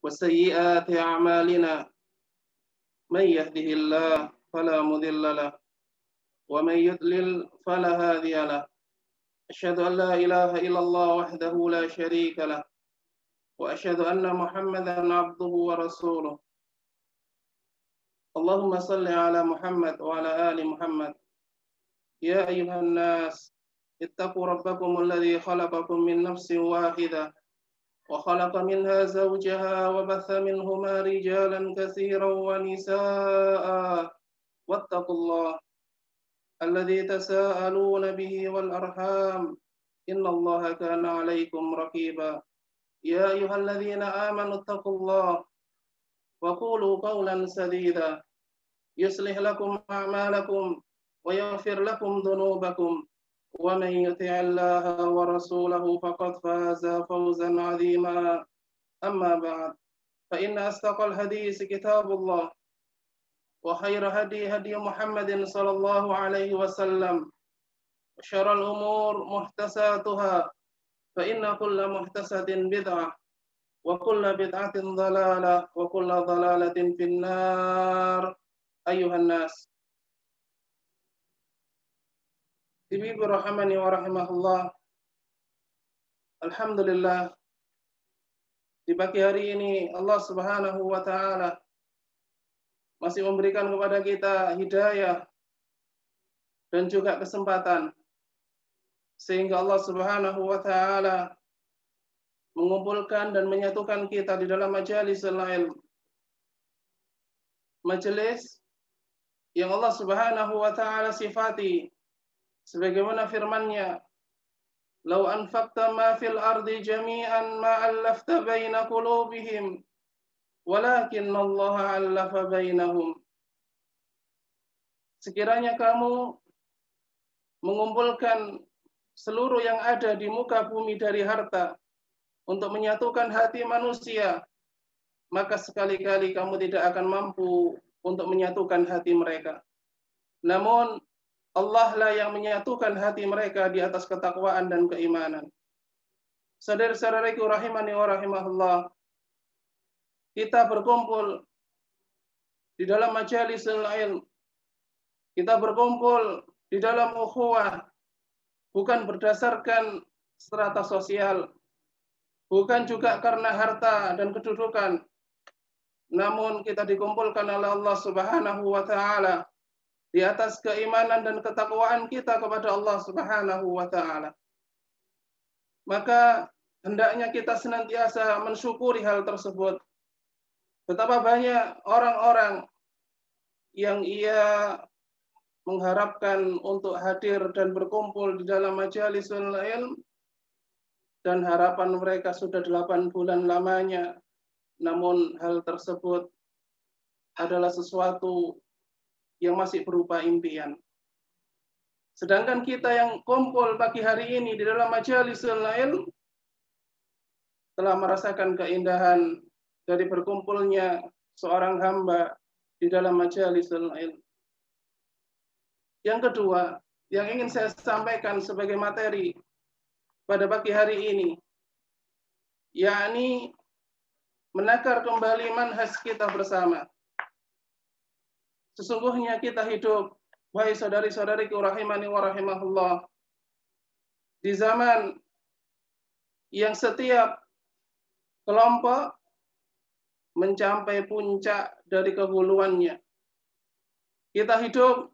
وسيئات أعمالنا من يهده الله فلا مضل له ومن يضلل فلا هادي له أشهد أن لا إله إلا الله وحده لا شريك له وأشهد أن محمدا عبده ورسوله اللهم صل على محمد وعلى آل محمد يا أيها الناس اتقوا ربكم الذي خلقكم من نفس واحدة وخلق منها زوجها وبث منهما رجالا كثيرا ونساء واتقوا الله الذي تساءلون به والأرحام إن الله كان عليكم رقيبا يا أيها الذين آمنوا اتقوا الله وقولوا قولا سديدا يصلح لكم أعمالكم ويغفر لكم ذنوبكم ومن يطع الله ورسوله فقد فاز فوزا عظيما أما بعد فإن أصدق الحديث كتاب الله وخير هدي محمد صلى الله عليه وسلم وشر الأمور محدثاتها فإن كل محدثة بدعة وكل بدعة ضلالة وكل ضلالة في النار أيها الناس. Ibu rahimani wa rahimahullah. Alhamdulillah, di pagi hari ini Allah Subhanahu wa taala masih memberikan kepada kita hidayah dan juga kesempatan sehingga Allah Subhanahu wa taala mengumpulkan dan menyatukan kita di dalam majelis ilmu. Majelis yang Allah Subhanahu wa taala sifati sebagaimana firman-Nya, "Lau anfaqta ma fil ardi jami'an ma allafta baina qulubihim, walakinna Allah 'allafa bainahum." Sekiranya kamu mengumpulkan seluruh yang ada di muka bumi dari harta untuk menyatukan hati manusia, maka sekali-kali kamu tidak akan mampu untuk menyatukan hati mereka. Namun Allah lah yang menyatukan hati mereka di atas ketakwaan dan keimanan. Saudara-saudariku rahimani wa rahimahullah, kita berkumpul di dalam majelis ilmu, kita berkumpul di dalam ukhuwah bukan berdasarkan strata sosial, bukan juga karena harta dan kedudukan, namun kita dikumpulkan oleh Allah Subhanahu wa taala di atas keimanan dan ketakwaan kita kepada Allah Subhanahu wa taala. Maka hendaknya kita senantiasa mensyukuri hal tersebut. Betapa banyak orang-orang yang ia mengharapkan untuk hadir dan berkumpul di dalam majalisul ilm, dan harapan mereka sudah 8 bulan lamanya, namun hal tersebut adalah sesuatu yang masih berupa impian. Sedangkan kita yang kumpul pagi hari ini di dalam majalisul ilm telah merasakan keindahan dari berkumpulnya seorang hamba di dalam majalisul ilm. Yang kedua, yang ingin saya sampaikan sebagai materi pada pagi hari ini, yakni menakar kembali manhaj kita bersama. Sesungguhnya kita hidup, wahai saudari-saudariku rahimani wa rahimahullah, di zaman yang setiap kelompok mencapai puncak dari kehuluannya. Kita hidup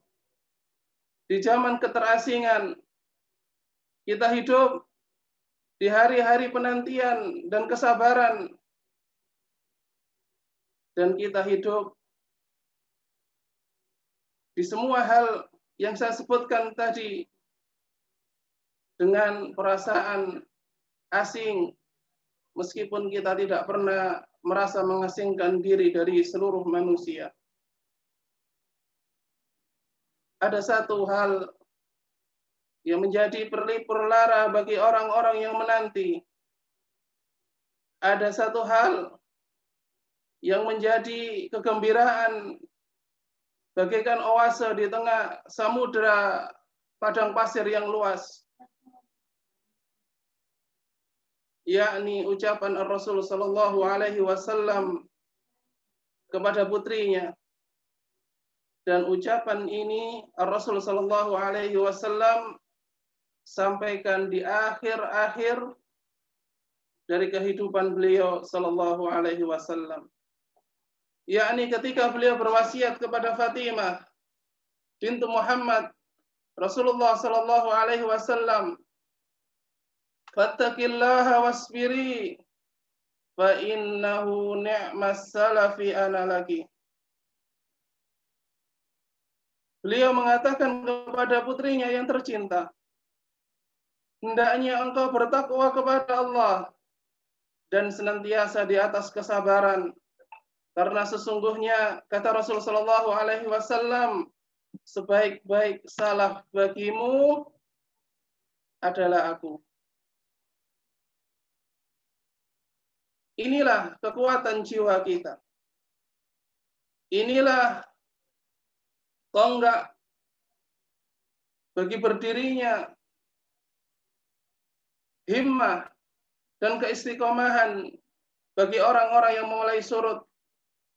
di zaman keterasingan. Kita hidup di hari-hari penantian dan kesabaran. Dan kita hidup di semua hal yang saya sebutkan tadi dengan perasaan asing, meskipun kita tidak pernah merasa mengasingkan diri dari seluruh manusia. Ada satu hal yang menjadi perlara bagi orang-orang yang menanti. Ada satu hal yang menjadi kegembiraan bagaikan oase di tengah samudera padang pasir yang luas, yakni ucapan Rasul sallallahu alaihi wasallam kepada putrinya. Dan ucapan ini Rasul sallallahu alaihi wasallam sampaikan di akhir-akhir dari kehidupan beliau sallallahu alaihi wasallam. Yakni ketika beliau berwasiat kepada Fatimah bintu Muhammad, Rasulullah sallallahu alaihi wasallam, "Fattaqillaha wasbiri fa innahu ni'mas salafi ana laki." Beliau mengatakan kepada putrinya yang tercinta, hendaknya engkau bertakwa kepada Allah dan senantiasa di atas kesabaran, karena sesungguhnya kata Rasul sallallahu alaihi wasallam, sebaik-baik salaf bagimu adalah aku. Inilah kekuatan jiwa kita. Inilah tonggak bagi berdirinya himmah dan keistiqomahan bagi orang-orang yang mulai surut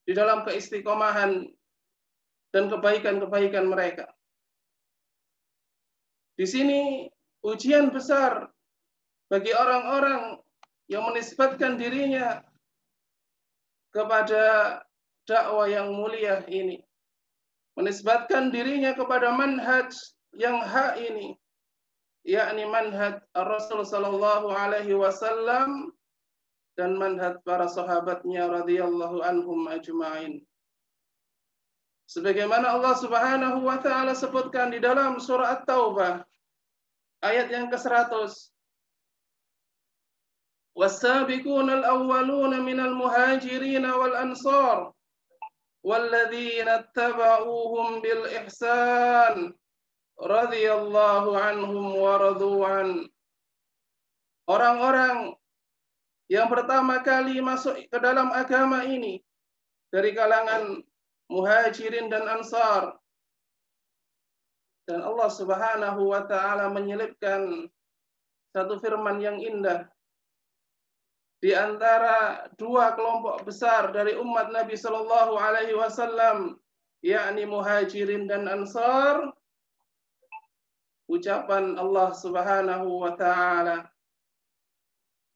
di dalam keistiqomahan dan kebaikan-kebaikan mereka. Di sini ujian besar bagi orang-orang yang menisbatkan dirinya kepada dakwah yang mulia ini, menisbatkan dirinya kepada manhaj yang hak ini, yakni manhaj Rasul sallallahu alaihi wasallam dan manhaj para sahabatnya radhiyallahu anhum ajma'in. Sebagaimana Allah Subhanahu wa taala sebutkan di dalam surah At-Taubah ayat yang ke-100. Was-sabiqunal awwaluna minal muhajirin wal ansar walladzina ittaba'uuhum bil ihsan radhiyallahu anhum wa radu'an. Orang-orang yang pertama kali masuk ke dalam agama ini dari kalangan muhajirin dan ansar. Dan Allah Subhanahu wa taala menyelipkan satu firman yang indah di antara dua kelompok besar dari umat Nabi sallallahu alaihi wasallam, yakni muhajirin dan ansar. Ucapan Allah Subhanahu wa taala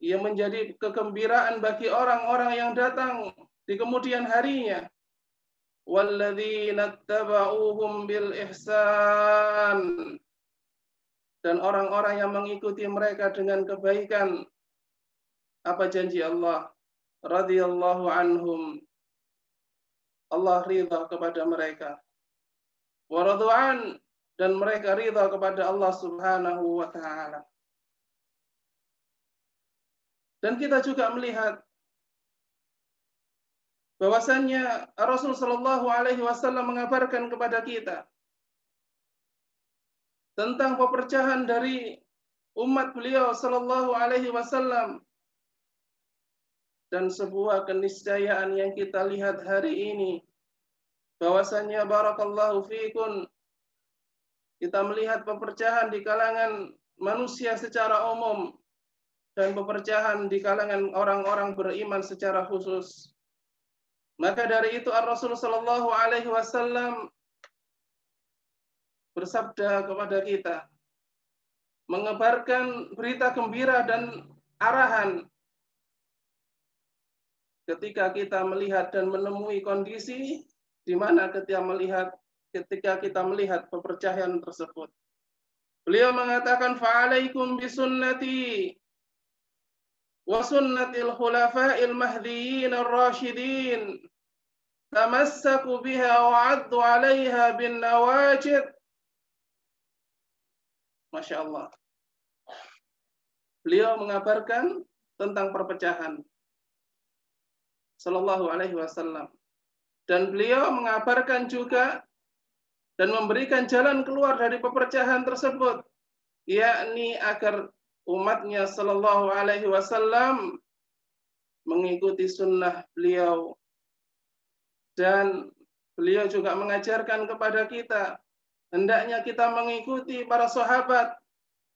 yang menjadi kegembiraan bagi orang-orang yang datang di kemudian harinya. Walladzina ittaba'uuhum bil ihsan, dan orang-orang yang mengikuti mereka dengan kebaikan. Apa janji Allah? Radhiyallahu anhum, Allah ridha kepada mereka. Wa radu'an, dan mereka ridha kepada Allah Subhanahu wa taala. Dan kita juga melihat bahwasannya Rasul sallallahu alaihi wasallam mengabarkan kepada kita tentang pepercahan dari umat beliau sallallahu alaihi wasallam, dan sebuah keniscayaan yang kita lihat hari ini bahwasannya barakallahu fiikun, kita melihat pepercahan di kalangan manusia secara umum dan pepercahan di kalangan orang-orang beriman secara khusus. Maka dari itu Ar-Rasul sallallahu alaihi wasallam bersabda kepada kita, mengabarkan berita gembira dan arahan ketika kita melihat dan menemui kondisi di mana ketika kita melihat pepercahan tersebut. Beliau mengatakan, fa'alaikum bisunnati wa sunnatil khulafa'il mahdiyyin ar-rasyidin tamassaku biha wa 'addu 'alaiha bin nawajid. Masya Allah. Beliau mengabarkan tentang perpecahan sallallahu alaihi wasallam, dan beliau mengabarkan juga dan memberikan jalan keluar dari pepercahan tersebut, yakni agar umatnya sallallahu alaihi wasallam mengikuti sunnah beliau. Dan beliau juga mengajarkan kepada kita, hendaknya kita mengikuti para sahabat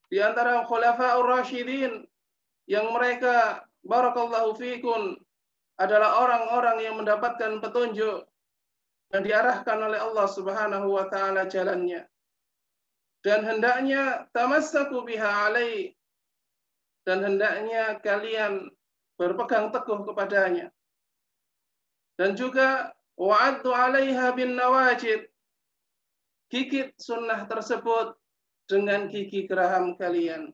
di antara khulafaur rasyidin, yang mereka barakallahu fikum adalah orang-orang yang mendapatkan petunjuk dan diarahkan oleh Allah Subhanahu wa taala jalannya. Dan hendaknya tamassaku biha alai, dan hendaknya kalian berpegang teguh kepadanya. Dan juga wa'addu 'alaiha bin nawajid, gigit sunnah tersebut dengan gigi geraham kalian.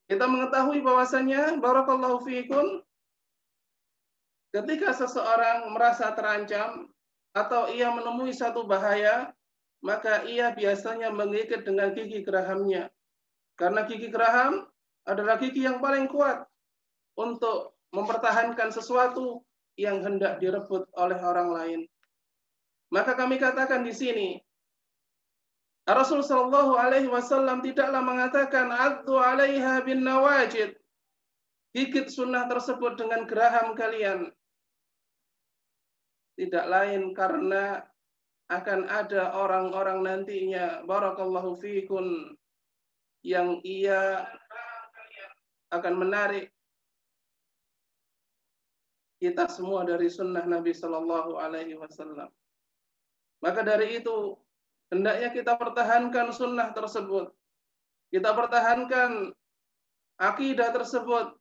Kita mengetahui bahwasanya barakallahu fikum ketika seseorang merasa terancam atau ia menemui satu bahaya, maka ia biasanya menggigit dengan gigi gerahamnya. Karena gigi geraham adalah gigi yang paling kuat untuk mempertahankan sesuatu yang hendak direbut oleh orang lain. Maka kami katakan di sini, Rasul sallallahu alaihi wasallam tidaklah mengatakan addu 'alaiha bin nawajid, gigit sunnah tersebut dengan geraham kalian. Tidak lain karena akan ada orang-orang nantinya barakallahu fikum yang ia akan menarik kita semua dari sunnah Nabi sallallahu alaihi wasallam. Maka dari itu hendaknya kita pertahankan sunnah tersebut. Kita pertahankan akidah tersebut.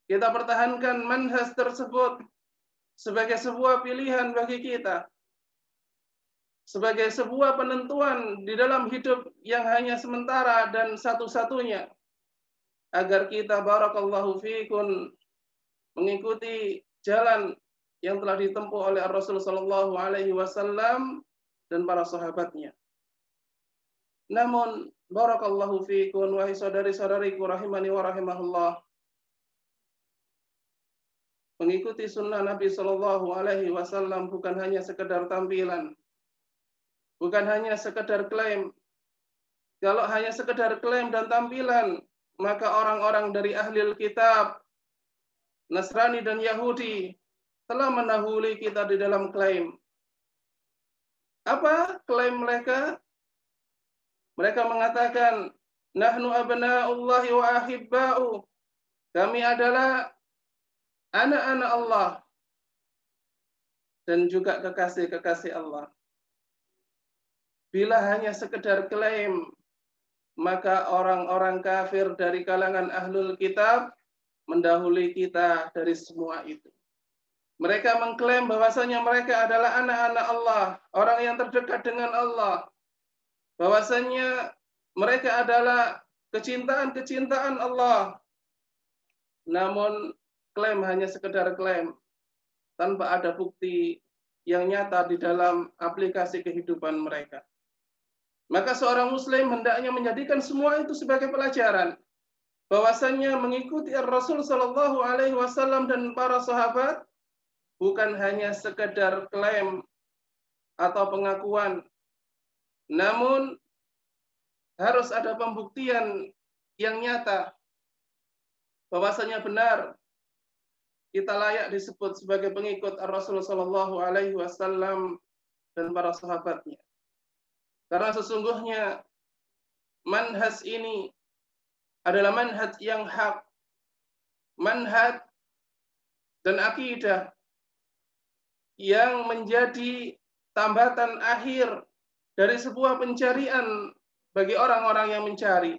Kita pertahankan manhaj tersebut sebagai sebuah pilihan bagi kita. Sebagai sebuah penentuan di dalam hidup yang hanya sementara dan satu-satunya. Agar kita barakallahu fikum mengikuti jalan yang telah ditempuh oleh Rasul sallallahu alaihi wasallam dan para sahabatnya. Namun barakallahu fikum wahai saudari-saudariku rahimani wa rahimahullah, mengikuti sunnah Nabi sallallahu alaihi wasallam bukan hanya sekedar tampilan, bukan hanya sekedar klaim. Kalau hanya sekedar klaim dan tampilan, maka orang-orang dari ahli kitab Nasrani dan Yahudi telah mendahului kita di dalam klaim. Apa klaim mereka? Mereka mengatakan, nahnu abna'ullahi wa ahibba'u. Kami adalah anak-anak Allah dan juga kekasih-kekasih Allah. Bila hanya sekedar klaim, maka orang-orang kafir dari kalangan ahlul kitab mendahului kita dari semua itu. Mereka mengklaim bahwasanya mereka adalah anak-anak Allah, orang yang terdekat dengan Allah. Bahwasanya mereka adalah kecintaan-kecintaan Allah. Namun klaim hanya sekedar klaim tanpa ada bukti yang nyata di dalam aplikasi kehidupan mereka. Maka seorang muslim hendaknya menjadikan semua itu sebagai pelajaran. Bahwasanya mengikuti Rasul sallallahu alaihi wasallam dan para sahabat bukan hanya sekedar klaim atau pengakuan, namun harus ada pembuktian yang nyata bahwasanya benar kita layak disebut sebagai pengikut Rasul sallallahu alaihi wasallam dan para sahabatnya. Karena sesungguhnya manhaj ini adalah manhaj yang hak, manhaj dan akidah yang menjadi tambatan akhir dari sebuah pencarian bagi orang-orang yang mencari.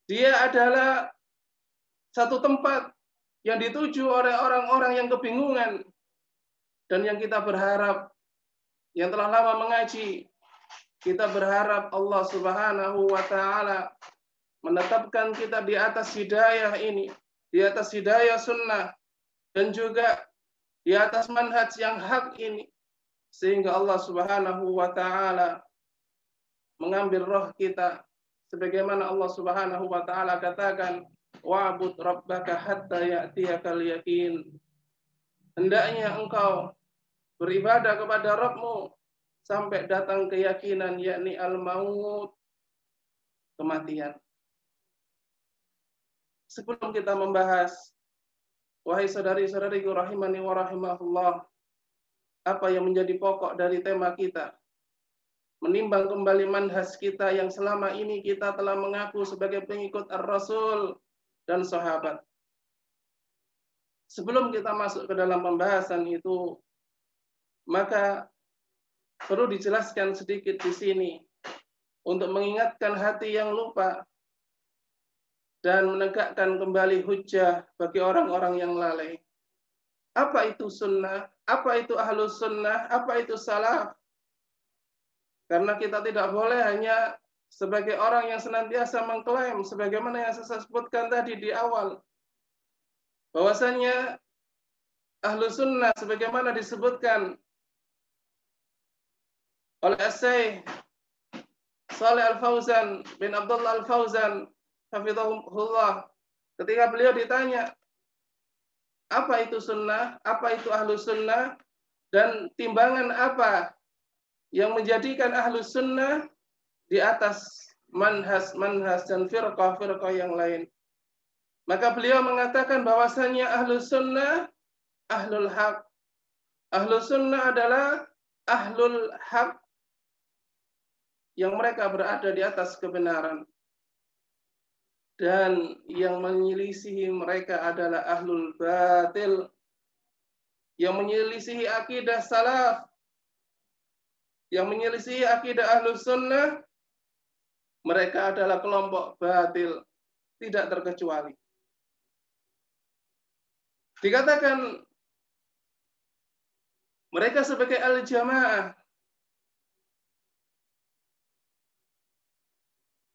Dia adalah satu tempat yang dituju oleh orang-orang yang kebingungan dan yang kita berharap, yang telah lama mengaji, kita berharap Allah Subhanahu wa taala menetapkan kita di atas hidayah ini, di atas hidayah sunnah, dan juga di atas manhaj yang hak ini, sehingga Allah Subhanahu wa taala mengambil roh kita sebagaimana Allah Subhanahu wa taala katakan, wa'bud rabbaka hatta ya'tiyakal yaqin. Hendaknya engkau beribadah kepada Rabbmu sampai datang keyakinan, yakni al-maut, kematian. Sebelum kita membahas, wahai saudari-saudariku rahimani wa rahimahullah, apa yang menjadi pokok dari tema kita, menimbang kembali manhaj kita yang selama ini kita telah mengaku sebagai pengikut Ar-Rasul dan sahabat. Sebelum kita masuk ke dalam pembahasan itu, maka perlu dijelaskan sedikit di sini untuk mengingatkan hati yang lupa dan menegakkan kembali hujjah bagi orang-orang yang lalai. Apa itu sunnah? Apa itu ahlus sunnah? Apa itu salaf? Karena kita tidak boleh hanya sebagai orang yang senantiasa mengklaim, sebagaimana yang saya sebutkan tadi di awal, bahwasanya ahlus sunnah sebagaimana disebutkan oleh Syekh Shalih Al-Fauzan bin Abdullah Al-Fauzan hafizahullah, ketika beliau ditanya apa itu sunnah, apa itu ahlus sunnah, dan timbangan apa yang menjadikan ahlus sunnah di atas manhaj dan firqah yang lain. Maka beliau mengatakan bahwasanya ahlus sunnah ahlul haq. Ahlus sunnah adalah ahlul haq yang mereka berada di atas kebenaran. Dan yang menyelisihi mereka adalah ahlul batil, yang menyelisihi akidah salaf, yang menyelisihi akidah ahlus sunnah, mereka adalah kelompok batil, tidak terkecuali. Dikatakan mereka sebagai al-jamaah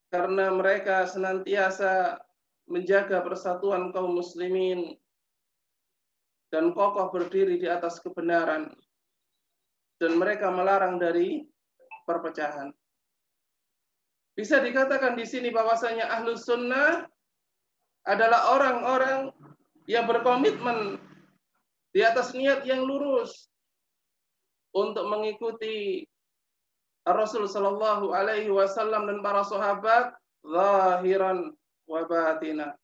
karena mereka senantiasa menjaga persatuan kaum muslimin dan kokoh berdiri di atas kebenaran, dan mereka melarang dari perpecahan. Bisa dikatakan di sini bahwasanya ahlus sunnah adalah orang-orang yang berkomitmen di atas niat yang lurus untuk mengikuti Rasul Shallallahu Alaihi Wasallam dan para sahabat zahiran wa batina,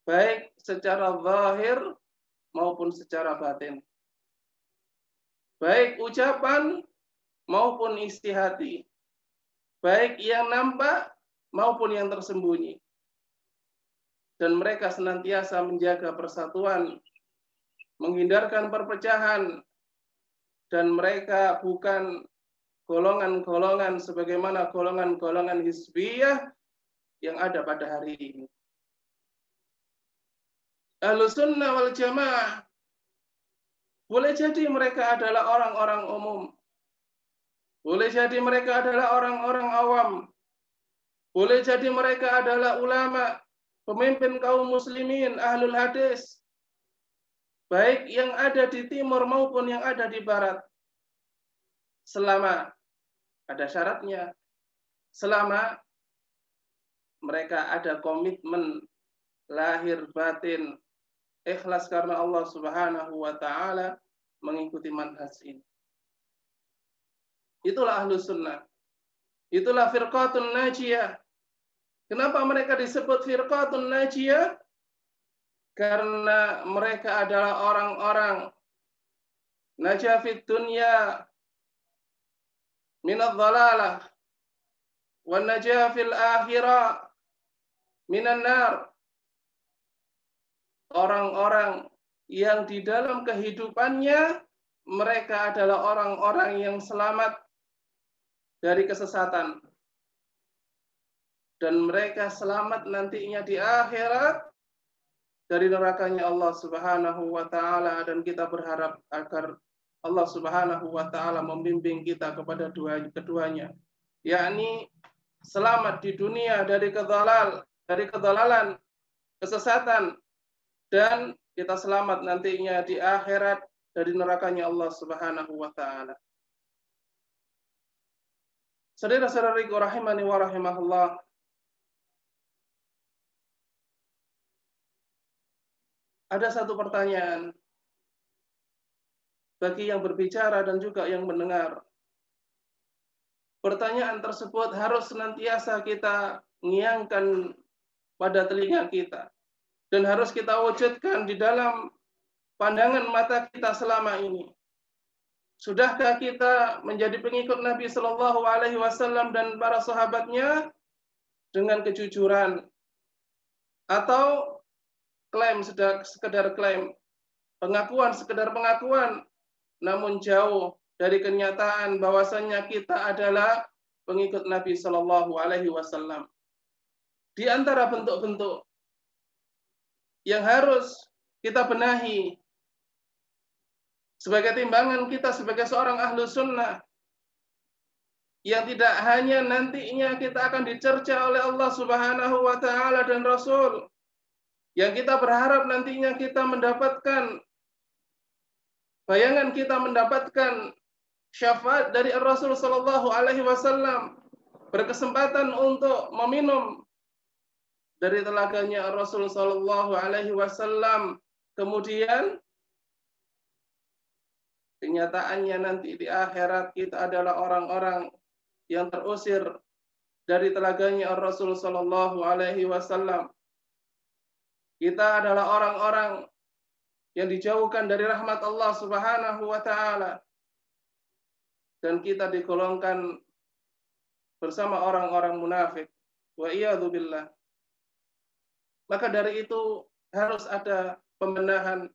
baik secara zahir maupun secara batin, baik ucapan maupun isi hati, baik yang nampak maupun yang tersembunyi. Dan mereka senantiasa menjaga persatuan, menghindarkan perpecahan, dan mereka bukan golongan-golongan sebagaimana golongan-golongan hizbiyah yang ada pada hari ini. Ahlus sunnah wal jamaah boleh jadi mereka adalah orang-orang umum, boleh jadi mereka adalah orang-orang awam, boleh jadi mereka adalah ulama, pemimpin kaum muslimin, ahlul hadis, baik yang ada di timur maupun yang ada di barat. Selama ada syaratnya, selama mereka ada komitmen lahir batin, ikhlas karena Allah Subhanahu wa taala, mengikuti manhaj ini. Itulah ahlus sunnah. Itulah firqatun najiyah. Kenapa mereka disebut firqatun najiyah? Karena mereka adalah orang-orang najah fid dunya minadh dhalalah wa najah fil akhirah minan nar. Orang-orang yang di dalam kehidupannya mereka adalah orang-orang yang selamat dari kesesatan, dan mereka selamat nantinya di akhirat dari nerakanya Allah Subhanahu wa taala. Dan kita berharap agar Allah Subhanahu wa taala membimbing kita kepada keduanya, yakni selamat di dunia dari kedalalan, kesesatan, dan kita selamat nantinya di akhirat dari nerakanya Allah Subhanahu wa taala. Saudara-saudariku rahimani wa rahimahullah, ada satu pertanyaan bagi yang berbicara dan juga yang mendengar. Pertanyaan tersebut harus senantiasa kita ngiangkan pada telinga kita dan harus kita wujudkan di dalam pandangan mata kita selama ini. Sudahkah kita menjadi pengikut Nabi Shallallahu Alaihi Wasallam dan para sahabatnya dengan kejujuran, atau klaim sekedar klaim, pengakuan sekedar pengakuan, namun jauh dari kenyataan bahwasanya kita adalah pengikut Nabi Shallallahu Alaihi Wasallam. Di antara bentuk-bentuk yang harus kita benahi sebagai timbangan kita sebagai seorang ahlu sunnah, yang tidak hanya nantinya kita akan dicerca oleh Allah Subhanahu wa taala dan Rasul, yang kita berharap nantinya kita mendapatkan bayangan, kita mendapatkan syafaat dari Rasul sallallahu alaihi wasallam, berkesempatan untuk meminum dari telaganya Rasul sallallahu alaihi wasallam, kemudian kenyataannya nanti di akhirat kita adalah orang-orang yang terusir dari telaganya Rasul sallallahu alaihi wasallam. Kita adalah orang-orang yang dijauhkan dari rahmat Allah Subhanahu wa taala, dan kita digolongkan bersama orang-orang munafik. Wa iyadzu billah. Maka dari itu harus ada pembenahan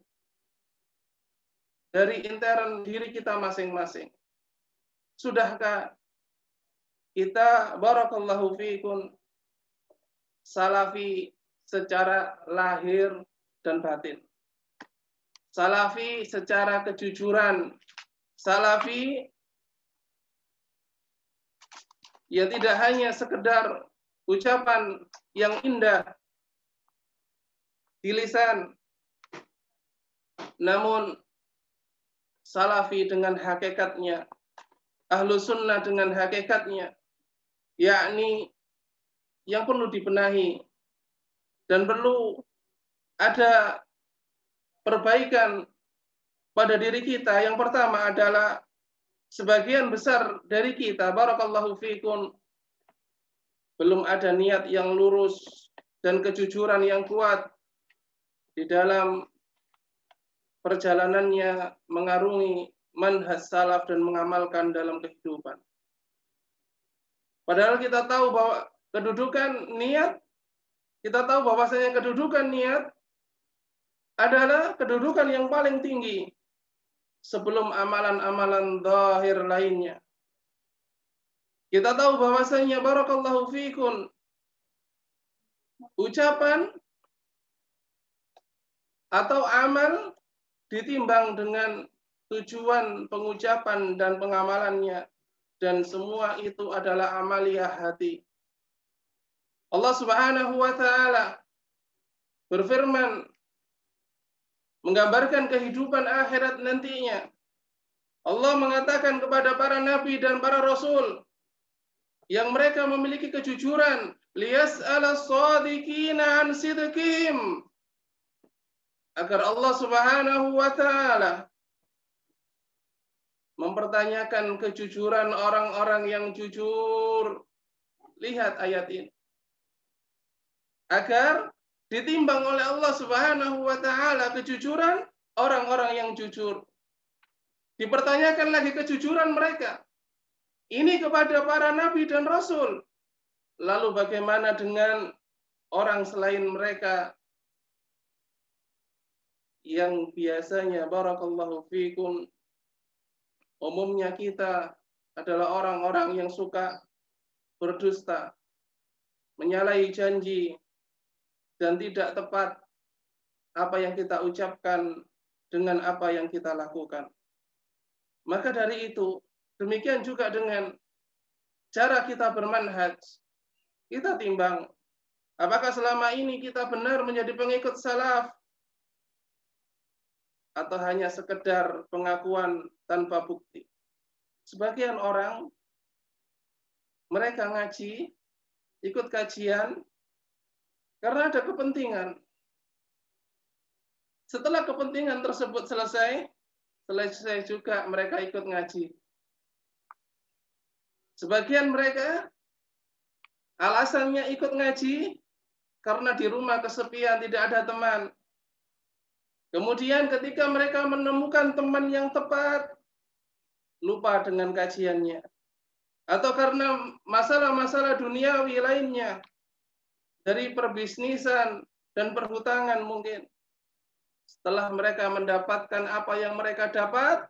dari intern diri kita masing-masing. Sudahkah kita, barakallahu fikum, salafi secara lahir dan batin? Salafi secara kejujuran, salafi ya tidak hanya sekedar ucapan yang indah di lisan, namun salafi dengan hakikatnya, ahlu sunnah dengan hakikatnya, yakni yang perlu dibenahi dan perlu ada perbaikan pada diri kita. Yang pertama adalah sebagian besar dari kita, barakallahu fikum, belum ada niat yang lurus dan kejujuran yang kuat di dalam perjalanannya mengarungi manhaj salaf dan mengamalkan dalam kehidupan. Padahal kita tahu bahwa kedudukan niat, kita tahu bahwasanya kedudukan niat adalah kedudukan yang paling tinggi sebelum amalan-amalan zahir lainnya. Kita tahu bahwasanya, barakallahu fikum, ucapan atau amal ditimbang dengan tujuan pengucapan dan pengamalannya, dan semua itu adalah amaliyah hati. Allah Subhanahu wa taala berfirman menggambarkan kehidupan akhirat nantinya. Allah mengatakan kepada para nabi dan para rasul yang mereka memiliki kejujuran, liyas'ala as-shadiqina an sidqihim, agar Allah Subhanahu wa taala mempertanyakan kejujuran orang-orang yang jujur. Lihat ayat ini. Agar ditimbang oleh Allah Subhanahu wa taala kejujuran orang-orang yang jujur. Dipertanyakan lagi kejujuran mereka. Ini kepada para nabi dan rasul. Lalu bagaimana dengan orang selain mereka yang biasanya, barakallahu fikum, umumnya kita adalah orang-orang yang suka berdusta, menyalahi janji, dan tidak tepat apa yang kita ucapkan dengan apa yang kita lakukan. Maka dari itu, demikian juga dengan cara kita bermanhaj. Kita timbang, apakah selama ini kita benar menjadi pengikut salaf, atau hanya sekedar pengakuan tanpa bukti. Sebagian orang, mereka ngaji, ikut kajian, karena ada kepentingan. Setelah kepentingan tersebut selesai juga mereka ikut ngaji. Sebagian mereka alasannya ikut ngaji karena di rumah kesepian, tidak ada teman. Kemudian ketika mereka menemukan teman yang tepat, lupa dengan kajiannya. Atau karena masalah-masalah duniawi lainnya, dari perbisnisan, dan perhutangan mungkin. Setelah mereka mendapatkan apa yang mereka dapat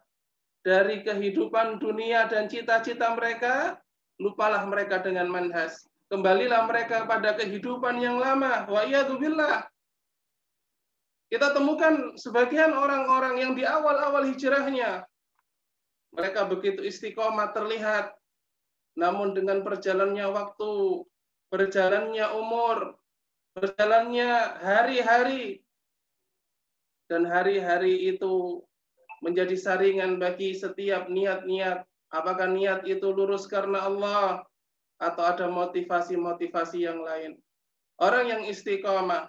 dari kehidupan dunia dan cita-cita mereka, lupalah mereka dengan manhaj. Kembalilah mereka pada kehidupan yang lama. Wa iyadzubillah. Kita temukan sebagian orang-orang yang di awal-awal hijrahnya, mereka begitu istiqomah terlihat, namun dengan berjalannya waktu, berjalannya umur, berjalannya hari-hari, dan hari-hari itu menjadi saringan bagi setiap niat-niat. Apakah niat itu lurus karena Allah, atau ada motivasi-motivasi yang lain. Orang yang istiqomah,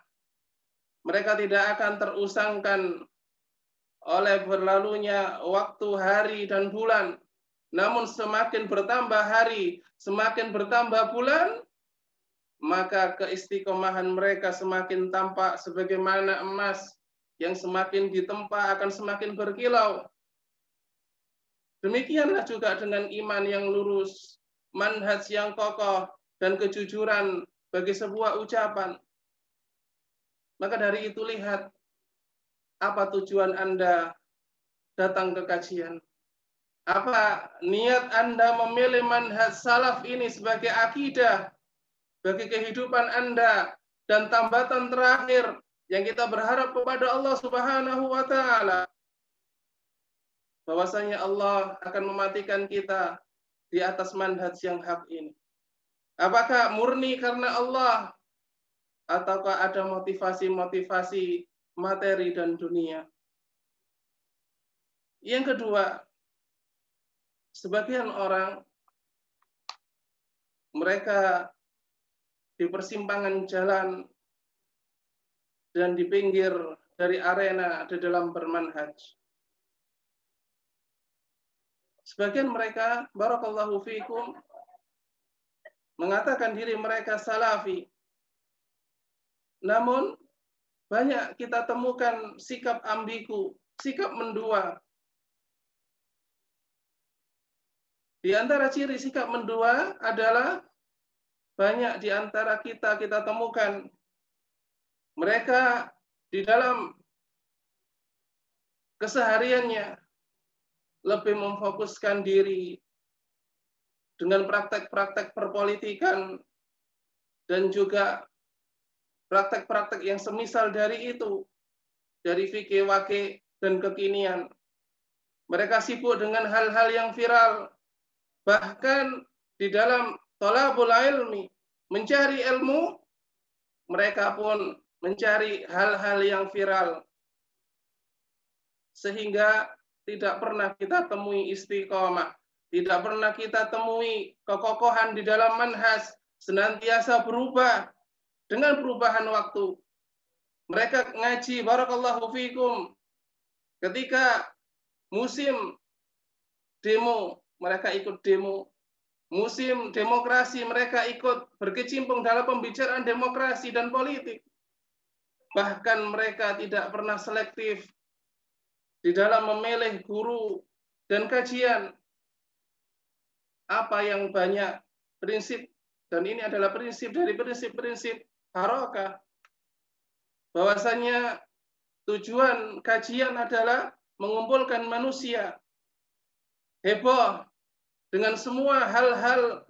mereka tidak akan terusangkan oleh berlalunya waktu, hari, dan bulan. Namun semakin bertambah hari, semakin bertambah bulan, maka keistiqomahan mereka semakin tampak sebagaimana emas yang semakin ditempa akan semakin berkilau. Demikianlah juga dengan iman yang lurus, manhaj yang kokoh, dan kejujuran bagi sebuah ucapan. Maka dari itu lihat, apa tujuan Anda datang ke kajian? Apa niat Anda memilih manhaj salaf ini sebagai akidah bagi kehidupan Anda, dan tambatan terakhir yang kita berharap kepada Allah Subhanahu wa taala, bahwasanya Allah akan mematikan kita di atas manhaj yang hak ini. Apakah murni karena Allah, ataukah ada motivasi-motivasi materi dan dunia? Yang kedua, sebagian orang mereka di persimpangan jalan dan di pinggir dari arena di dalam bermanhaj. Sebagian mereka, barakallahu fikum, mengatakan diri mereka salafi. Namun banyak kita temukan sikap ambigu, sikap mendua. Di antara ciri sikap mendua adalah banyak di antara kita temukan mereka di dalam kesehariannya lebih memfokuskan diri dengan praktek-praktek perpolitikan dan juga praktek-praktek yang semisal dari itu, dari fikih wakih dan kekinian. Mereka sibuk dengan hal-hal yang viral, bahkan di dalam thalabul ilmi, mencari ilmu, mereka pun mencari hal-hal yang viral. Sehingga tidak pernah kita temui istiqomah, tidak pernah kita temui kekokohan di dalam manhaj, senantiasa berubah dengan perubahan waktu. Mereka ngaji, barakallahu fikum, ketika musim demo, mereka ikut demo. Musim demokrasi, mereka ikut berkecimpung dalam pembicaraan demokrasi dan politik. Bahkan mereka tidak pernah selektif di dalam memilih guru dan kajian. Apa yang banyak prinsip, dan ini adalah prinsip dari prinsip-prinsip harakah, bahwasanya tujuan kajian adalah mengumpulkan manusia, heboh dengan semua hal-hal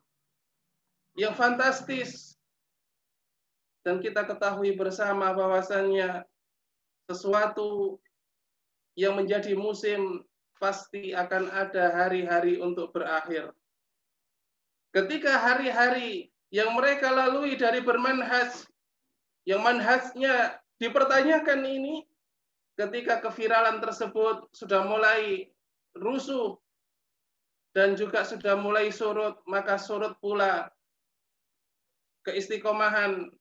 yang fantastis. Dan kita ketahui bersama bahwasanya sesuatu yang menjadi musim pasti akan ada hari-hari untuk berakhir. Ketika hari-hari yang mereka lalui dari bermanhaj, yang manhajnya dipertanyakan ini, ketika keviralan tersebut sudah mulai rusuh dan juga sudah mulai surut, maka surut pula keistiqomahan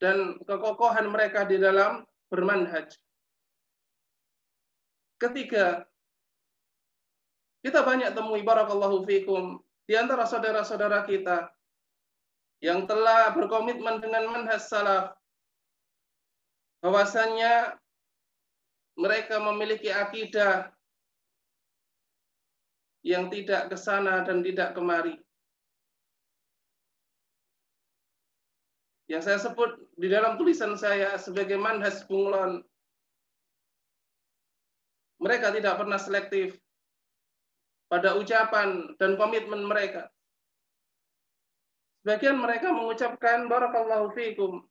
dan kekokohan mereka di dalam bermanhaj. Ketiga, kita banyak temui, barakallahu fikum, di antara saudara-saudara kita yang telah berkomitmen dengan manhaj salaf, bahwasannya mereka memiliki akidah yang tidak ke sana dan tidak kemari. yang saya sebut di dalam tulisan saya sebagai manhaj bunglon. Mereka tidak pernah selektif pada ucapan dan komitmen mereka. Sebagian mereka mengucapkan barakallahu fiikum.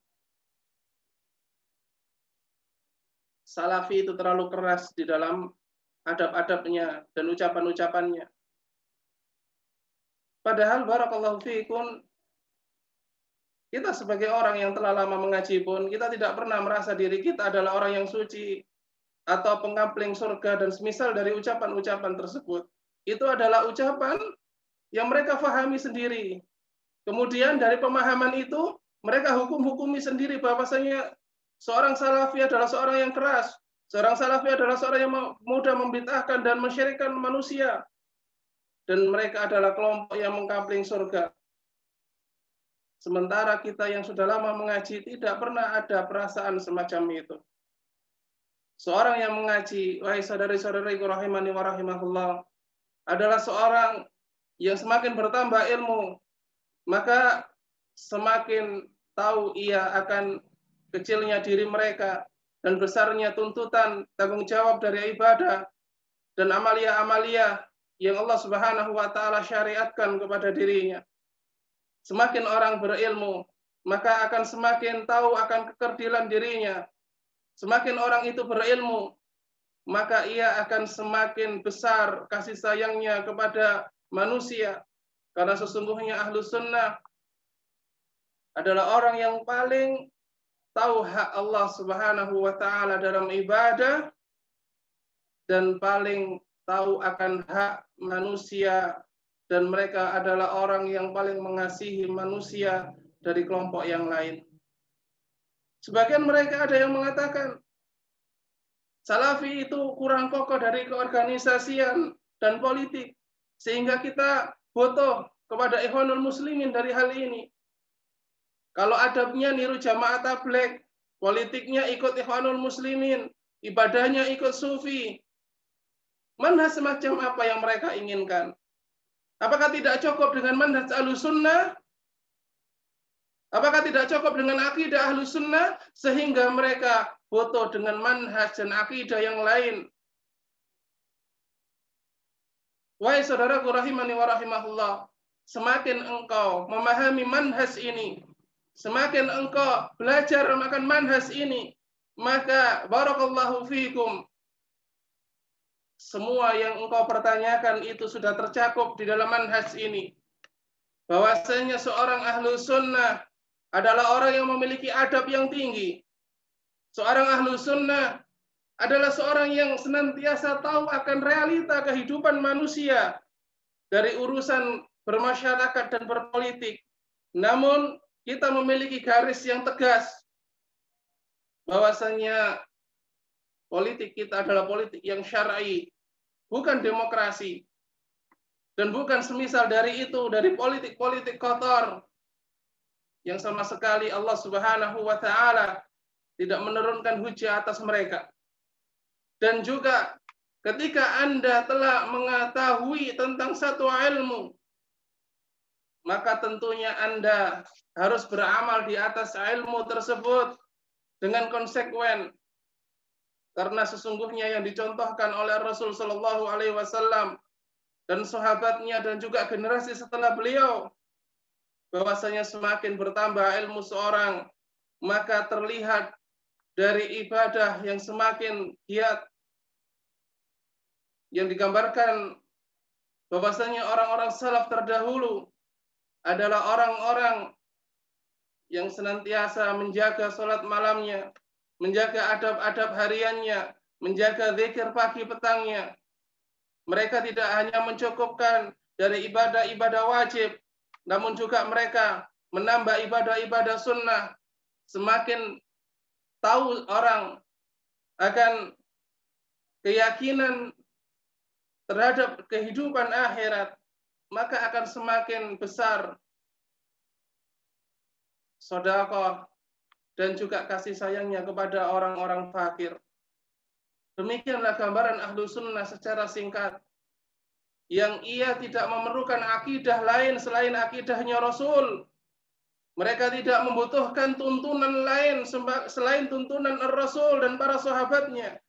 Salafi itu terlalu keras di dalam adab-adabnya dan ucapan-ucapannya. Padahal barakallahu fiikum, kita sebagai orang yang telah lama mengaji pun, kita tidak pernah merasa diri kita adalah orang yang suci atau pengapling surga dan semisal dari ucapan-ucapan tersebut. Itu adalah ucapan yang mereka fahami sendiri. Kemudian dari pemahaman itu, mereka hukum-hukumi sendiri bahwasanya seorang salafi adalah seorang yang keras. Seorang salafi adalah seorang yang mudah membid'ahkan dan mensyirikkan manusia. Dan mereka adalah kelompok yang mengkapling surga. Sementara kita yang sudah lama mengaji tidak pernah ada perasaan semacam itu. Seorang yang mengaji, wahai saudari-saudariku rahimani wa rahimahullah, adalah seorang yang semakin bertambah ilmu, maka semakin tahu ia akan kecilnya diri mereka dan besarnya tuntutan tanggung jawab dari ibadah dan amalia-amalia yang Allah Subhanahu wa taala syariatkan kepada dirinya. Semakin orang berilmu, maka akan semakin tahu akan kekerdilan dirinya. Semakin orang itu berilmu, maka ia akan semakin besar kasih sayangnya kepada manusia. Karena sesungguhnya ahlu sunnah adalah orang yang paling tahu hak Allah Subhanahu wa taala dalam ibadah dan paling tahu akan hak manusia, dan mereka adalah orang yang paling mengasihi manusia dari kelompok yang lain. Sebagian mereka ada yang mengatakan Salafi itu kurang kokoh dari keorganisasian dan politik, sehingga kita butuh kepada Ikhwanul Muslimin dari hal ini. Kalau adabnya niru jamaah tabligh, politiknya ikut Ikhwanul Muslimin, ibadahnya ikut sufi. Manhaj semacam apa yang mereka inginkan? Apakah tidak cukup dengan manhaj Ahlussunnah? Apakah tidak cukup dengan akidah Ahlussunnah sehingga mereka butuh dengan manhaj dan akidah yang lain? Wahai saudaraku rahimani wa rahimahullah, semakin engkau memahami manhaj ini, semakin engkau belajar makan manhaj ini, maka barakallahu fiikum, semua yang engkau pertanyakan itu sudah tercakup di dalam manhaj ini. Bahwasanya seorang ahlu sunnah adalah orang yang memiliki adab yang tinggi. Seorang ahlu sunnah adalah seorang yang senantiasa tahu akan realita kehidupan manusia dari urusan bermasyarakat dan berpolitik. Namun kita memiliki garis yang tegas bahwasanya politik kita adalah politik yang syar'i, bukan demokrasi. Dan bukan semisal dari itu, dari politik-politik kotor yang sama sekali Allah Subhanahu wa taala tidak menurunkan hujah atas mereka. Dan juga ketika Anda telah mengetahui tentang satu ilmu, maka tentunya Anda harus beramal di atas ilmu tersebut dengan konsekuen. Karena sesungguhnya yang dicontohkan oleh Rasul Shallallahu Alaihi Wasallam dan sahabatnya dan juga generasi setelah beliau, bahwasanya semakin bertambah ilmu seorang, maka terlihat dari ibadah yang semakin giat, yang digambarkan bahwasanya orang-orang salaf terdahulu adalah orang-orang yang senantiasa menjaga sholat malamnya, menjaga adab-adab hariannya, menjaga zikir pagi petangnya. Mereka tidak hanya mencukupkan dari ibadah-ibadah wajib, namun juga mereka menambah ibadah-ibadah sunnah. Semakin tahu orang akan keyakinan terhadap kehidupan akhirat, maka akan semakin besar sedekah dan juga kasih sayangnya kepada orang-orang fakir. Demikianlah gambaran ahlu sunnah secara singkat, yang ia tidak memerlukan akidah lain selain akidahnya Rasul. Mereka tidak membutuhkan tuntunan lain selain tuntunan Rasul dan para sahabatnya.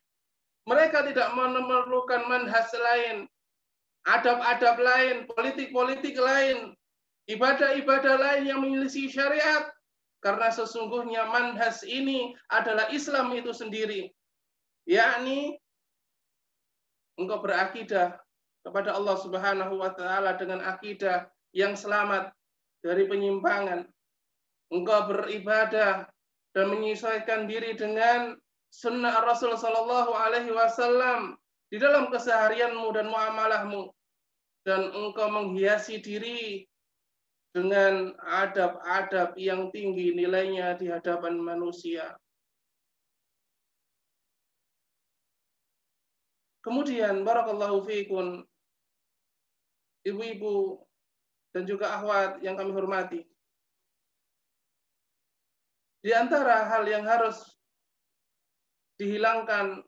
Mereka tidak memerlukan manhaj lain, adab-adab lain, politik-politik lain, ibadah-ibadah lain yang menyelisih syariat. Karena sesungguhnya manhaj ini adalah Islam itu sendiri. Yakni engkau berakidah kepada Allah Subhanahu wa taala dengan akidah yang selamat dari penyimpangan. Engkau beribadah dan menyesuaikan diri dengan sunnah Rasul sallallahu alaihi wasallam di dalam keseharianmu dan muamalahmu, dan engkau menghiasi diri dengan adab-adab yang tinggi nilainya di hadapan manusia. Kemudian barakallahu fiikum, ibu-ibu dan juga akhwat yang kami hormati. Di antara hal yang harus dihilangkan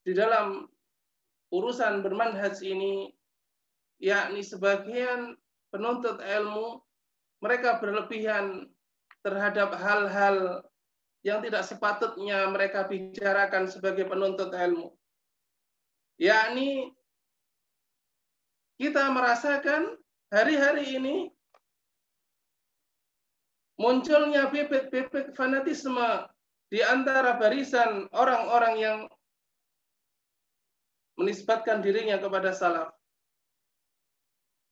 di dalam urusan bermanhaj ini, yakni sebagian penuntut ilmu mereka berlebihan terhadap hal-hal yang tidak sepatutnya mereka bicarakan sebagai penuntut ilmu. Yakni kita merasakan hari-hari ini munculnya bibit-bibit fanatisme di antara barisan orang-orang yang menisbatkan dirinya kepada salaf.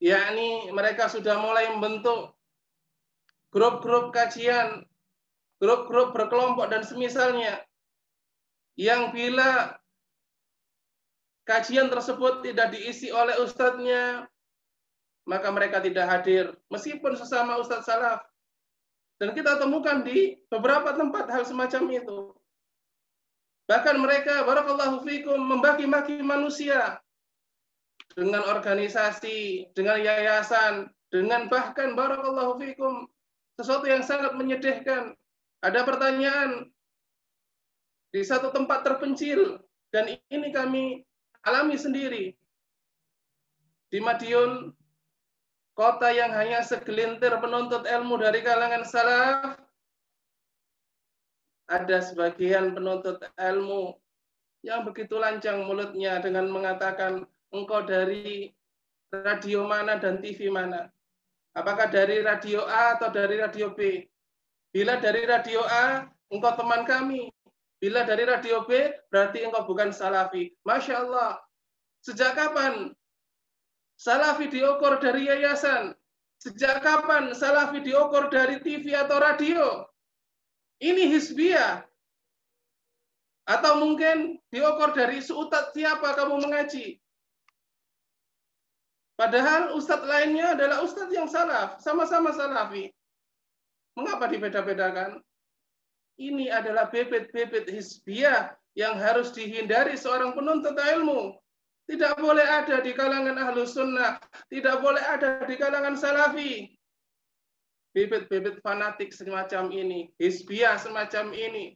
Yakni mereka sudah mulai membentuk grup-grup kajian, grup-grup berkelompok dan semisalnya, yang bila kajian tersebut tidak diisi oleh ustadznya, maka mereka tidak hadir, meskipun sesama ustadz salaf. Dan kita temukan di beberapa tempat hal semacam itu. Bahkan mereka, barakallahu fikum, membagi-maki manusia dengan organisasi, dengan yayasan, dengan bahkan barakallahu fikum sesuatu yang sangat menyedihkan. Ada pertanyaan di satu tempat terpencil, dan ini kami alami sendiri di Madiun, kota yang hanya segelintir penuntut ilmu dari kalangan salaf. Ada sebagian penuntut ilmu yang begitu lancang mulutnya dengan mengatakan, engkau dari radio mana dan TV mana? Apakah dari radio A atau dari radio B? Bila dari radio A, engkau teman kami. Bila dari radio B, berarti engkau bukan salafi. Masya Allah. Sejak kapan salafi diukur dari yayasan? Sejak kapan salafi diukur dari TV atau radio? Ini hizbiyah. Atau mungkin diukur dari ustadz siapa kamu mengaji. Padahal ustadz lainnya adalah ustadz yang salaf, sama-sama salafi. Mengapa dibeda-bedakan? Ini adalah bibit-bibit hizbiyah yang harus dihindari seorang penuntut ilmu. Tidak boleh ada di kalangan ahlus sunnah, tidak boleh ada di kalangan salafi. Bibit-bibit fanatik semacam ini, hizbiyah semacam ini.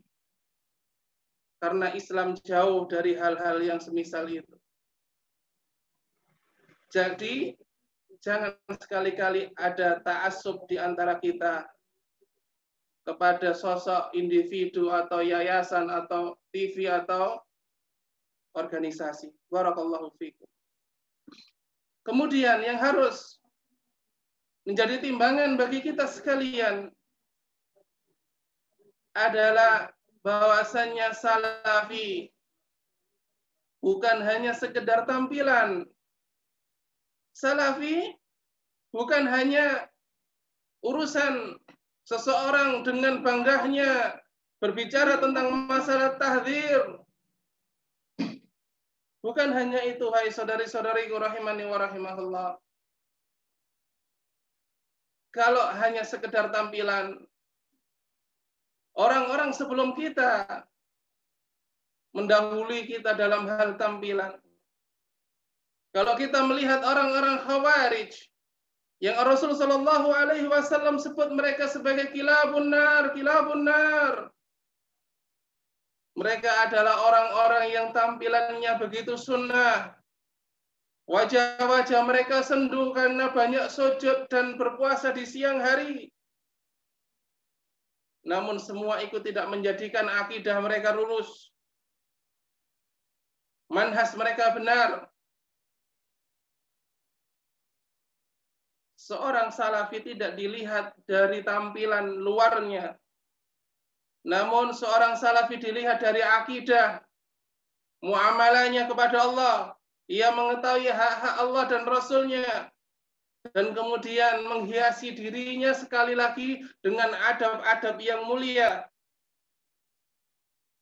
Karena Islam jauh dari hal-hal yang semisal itu. Jadi, jangan sekali-kali ada ta'assub di antara kita kepada sosok individu atau yayasan atau TV atau organisasi. Barakallahu fikum. Kemudian yang harus menjadi timbangan bagi kita sekalian adalah bahwasannya salafi bukan hanya sekedar tampilan. Salafi bukan hanya urusan seseorang dengan banggahnya berbicara tentang masalah tahdzir. Bukan hanya itu, hai saudari-saudariku rahimani wa rahimahullah. Kalau hanya sekedar tampilan, orang-orang sebelum kita mendahului kita dalam hal tampilan. Kalau kita melihat orang-orang Khawarij yang Rasul sallallahu alaihi wasallam sebut mereka sebagai kilabun nar, kilabun nar. Mereka adalah orang-orang yang tampilannya begitu sunnah. Wajah-wajah mereka sendu karena banyak sujud dan berpuasa di siang hari. namun semua itu tidak menjadikan akidah mereka lurus. Manhaj mereka benar. Seorang salafi tidak dilihat dari tampilan luarnya, namun seorang salafi dilihat dari akidah, muamalahnya kepada Allah. Ia mengetahui hak-hak Allah dan Rasul-Nya, dan kemudian menghiasi dirinya sekali lagi dengan adab-adab yang mulia.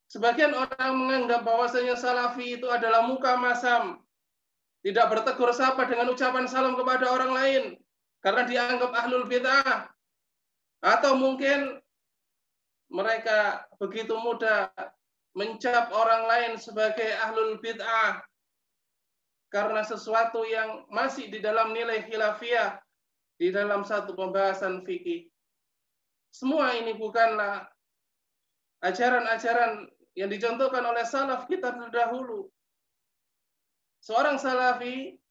Sebagian orang menganggap bahwasanya salafi itu adalah muka masam, tidak bertegur sapa dengan ucapan salam kepada orang lain karena dianggap ahlul bid'ah, atau mungkin mereka begitu mudah mencap orang lain sebagai ahlul bid'ah karena sesuatu yang masih di dalam nilai khilafiyah di dalam satu pembahasan fikih. Semua ini bukanlah ajaran-ajaran yang dicontohkan oleh salaf kita terdahulu. Seorang salafi,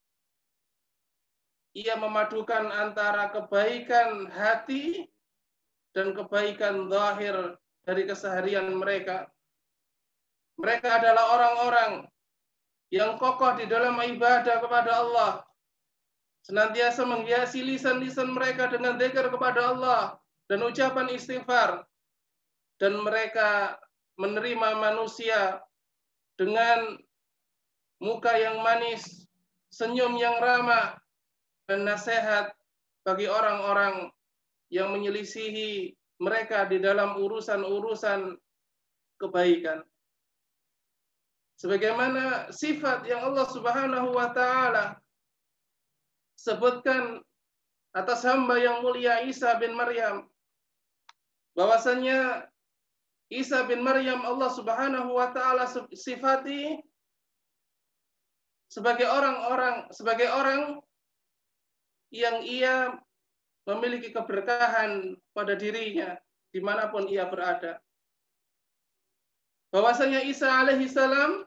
ia memadukan antara kebaikan hati dan kebaikan zahir dari keseharian mereka. Mereka adalah orang-orang yang kokoh di dalam ibadah kepada Allah, senantiasa menghiasi lisan-lisan mereka dengan dzikir kepada Allah dan ucapan istighfar, dan mereka menerima manusia dengan muka yang manis, senyum yang ramah, dan nasihat bagi orang-orang yang menyelisihi mereka di dalam urusan-urusan kebaikan. Sebagaimana sifat yang Allah Subhanahu wa taala sebutkan atas hamba yang mulia Isa bin Maryam, bahwasanya Isa bin Maryam Allah Subhanahu wa taala sifati sebagai orang yang ia memiliki keberkahan pada dirinya dimanapun ia berada. Bahwasanya Isa alaihi salam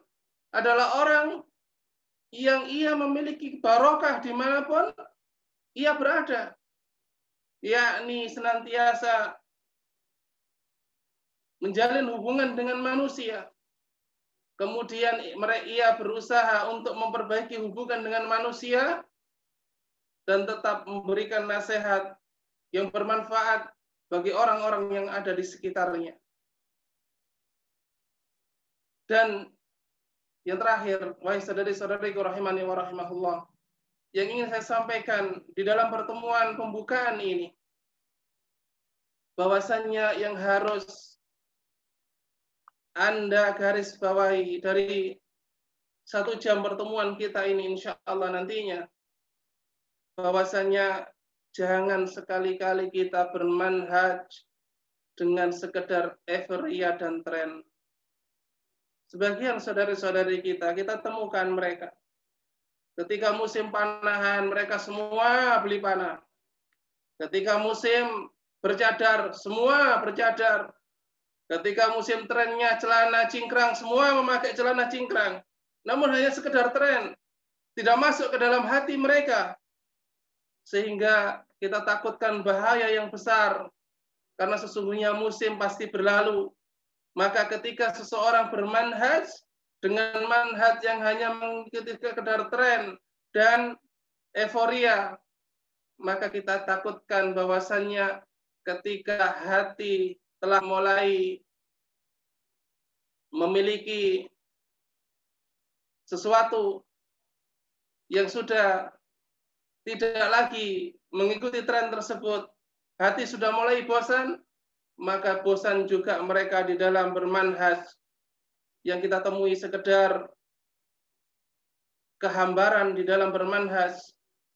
adalah orang yang ia memiliki barokah dimanapun ia berada, yakni senantiasa menjalin hubungan dengan manusia. Kemudian ia berusaha untuk memperbaiki hubungan dengan manusia dan tetap memberikan nasihat yang bermanfaat bagi orang-orang yang ada di sekitarnya. Dan yang terakhir, wahai saudari-saudariku rahimani wa rahimahullah, yang ingin saya sampaikan di dalam pertemuan pembukaan ini, bahwasannya yang harus Anda garis bawahi dari 1 jam pertemuan kita ini insya Allah nantinya, bahwasanya jangan sekali-kali kita bermanhaj dengan sekedar euforia dan tren. Sebagian saudari-saudari kita temukan mereka ketika musim panahan, mereka semua beli panah. Ketika musim bercadar, semua bercadar. Ketika musim trennya celana cingkrang, semua memakai celana cingkrang. Namun hanya sekedar tren, tidak masuk ke dalam hati mereka. Sehingga kita takutkan bahaya yang besar, karena sesungguhnya musim pasti berlalu. Maka ketika seseorang bermanhaj dengan manhaj yang hanya mengikuti sekedar tren dan euforia, maka kita takutkan bahwasannya ketika hati telah mulai memiliki sesuatu yang sudah tidak lagi mengikuti tren tersebut, hati sudah mulai bosan, maka bosan juga mereka di dalam bermanhaj yang kita temui sekedar kehambaran di dalam bermanhaj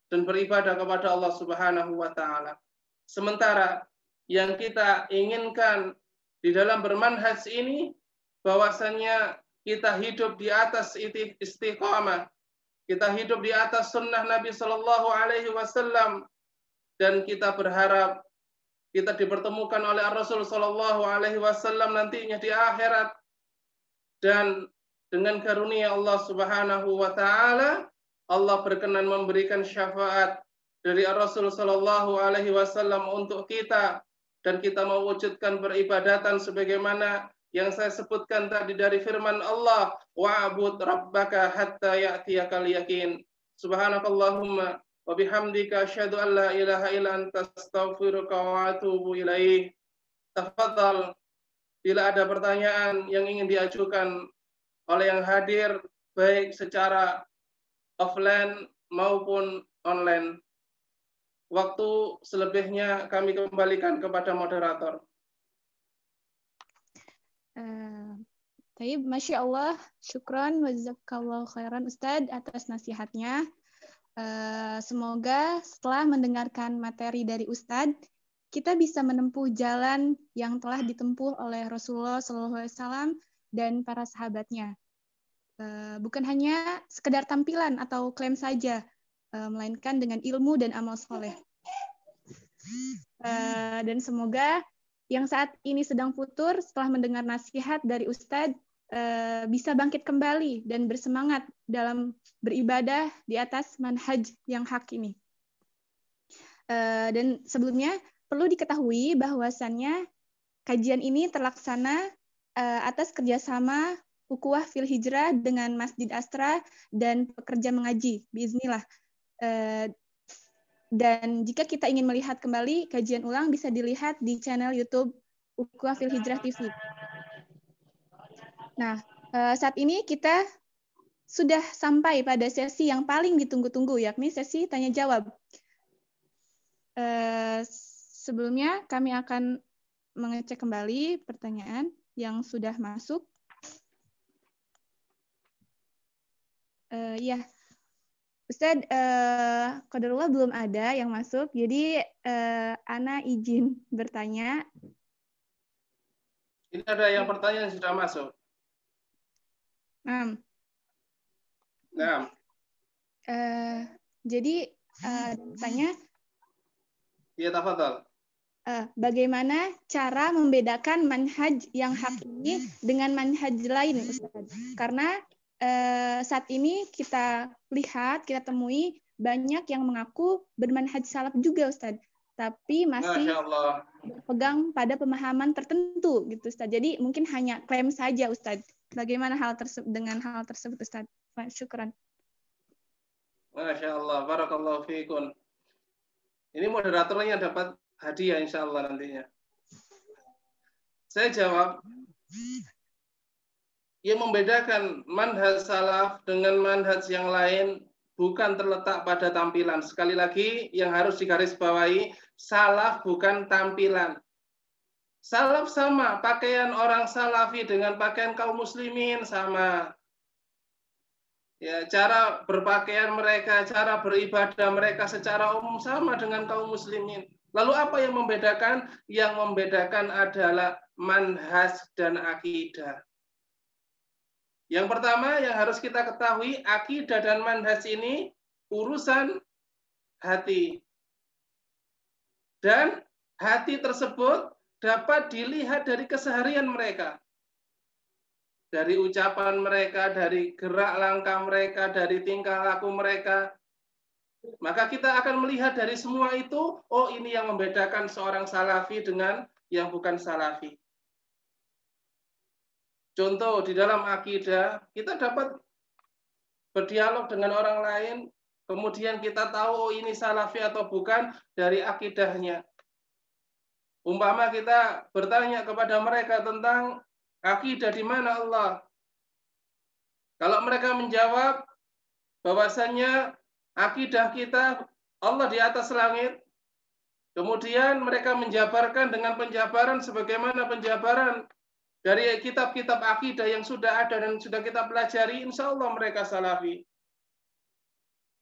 dan beribadah kepada Allah Subhanahu wa taala. Sementara yang kita inginkan di dalam bermanhaj ini bahwasanya kita hidup di atas istiqamah, kita hidup di atas sunnah Nabi Shallallahu Alaihi Wasallam, dan kita berharap kita dipertemukan oleh Rasul Shallallahu Alaihi Wasallam nantinya di akhirat, dan dengan karunia Allah Subhanahu Wa Taala, Allah berkenan memberikan syafaat dari Rasul Shallallahu Alaihi Wasallam untuk kita, dan kita mewujudkan peribadatan sebagaimana yang saya sebutkan tadi dari firman Allah, wa'bud rabbaka hatta ya'tiyakal yakin. Subhanakallahumma wa bihamdika asyhadu an la ilaha illa anta astaghfiruka wa atubu ilaih. Tafadhal bila ada pertanyaan yang ingin diajukan oleh yang hadir baik secara offline maupun online. Waktu selebihnya kami kembalikan kepada moderator. Taib, Masya Allah, syukran wa jazakallahu khairan Ustadz atas nasihatnya. Semoga setelah mendengarkan materi dari Ustadz, kita bisa menempuh jalan yang telah ditempuh oleh Rasulullah SAW dan para sahabatnya. Bukan hanya sekedar tampilan atau klaim saja, melainkan dengan ilmu dan amal soleh. Dan semoga yang saat ini sedang futur setelah mendengar nasihat dari Ustadz bisa bangkit kembali dan bersemangat dalam beribadah di atas manhaj yang hak ini. Dan sebelumnya perlu diketahui bahwasannya kajian ini terlaksana atas kerjasama Ukhuwah fil Hijrah dengan Masjid Astra dan pekerja mengaji, biiznillah. Dan jika kita ingin melihat kembali kajian ulang bisa dilihat di channel YouTube Ukhuwah fil Hijrah TV. Nah, saat ini kita sudah sampai pada sesi yang paling ditunggu-tunggu, yakni sesi tanya jawab. Sebelumnya kami akan mengecek kembali pertanyaan yang sudah masuk. Ya. Ustadz, qadarullah belum ada yang masuk, jadi Ana izin bertanya. Ini ada yang pertanyaan yang sudah masuk. Nah. Jadi tanya. Iya, tafadhal. Bagaimana cara membedakan manhaj yang hak ini dengan manhaj lain, Ustadz? Karena saat ini kita lihat, kita temui banyak yang mengaku bermanhaj salaf juga, Ustadz, tapi masih berpegang pada pemahaman tertentu, gitu, Ustadz. Jadi mungkin hanya klaim saja, Ustadz. Bagaimana dengan hal tersebut, Ustadz? Syukran. Masya Allah, barakallahu fiikun. Ini moderatornya dapat hadiah insya Allah nantinya. Saya jawab. Yang membedakan manhaj salaf dengan manhaj yang lain bukan terletak pada tampilan. Sekali lagi yang harus digarisbawahi, salaf bukan tampilan. Salaf sama, pakaian orang salafi dengan pakaian kaum muslimin sama. Ya, cara berpakaian mereka, cara beribadah mereka secara umum sama dengan kaum muslimin. Lalu apa yang membedakan? Yang membedakan adalah manhaj dan akidah. Yang pertama yang harus kita ketahui, akidah dan manhaj ini urusan hati. Dan hati tersebut dapat dilihat dari keseharian mereka. Dari ucapan mereka, dari gerak langkah mereka, dari tingkah laku mereka. Maka kita akan melihat dari semua itu, oh ini yang membedakan seorang salafi dengan yang bukan salafi. Contoh, di dalam akidah, kita dapat berdialog dengan orang lain, kemudian kita tahu oh, ini salafi atau bukan dari akidahnya. Umpama kita bertanya kepada mereka tentang akidah di mana Allah. Kalau mereka menjawab bahwasannya akidah kita Allah di atas langit, kemudian mereka menjabarkan dengan penjabaran sebagaimana penjabaran dari kitab-kitab akidah yang sudah ada dan sudah kita pelajari, insya Allah mereka salafi.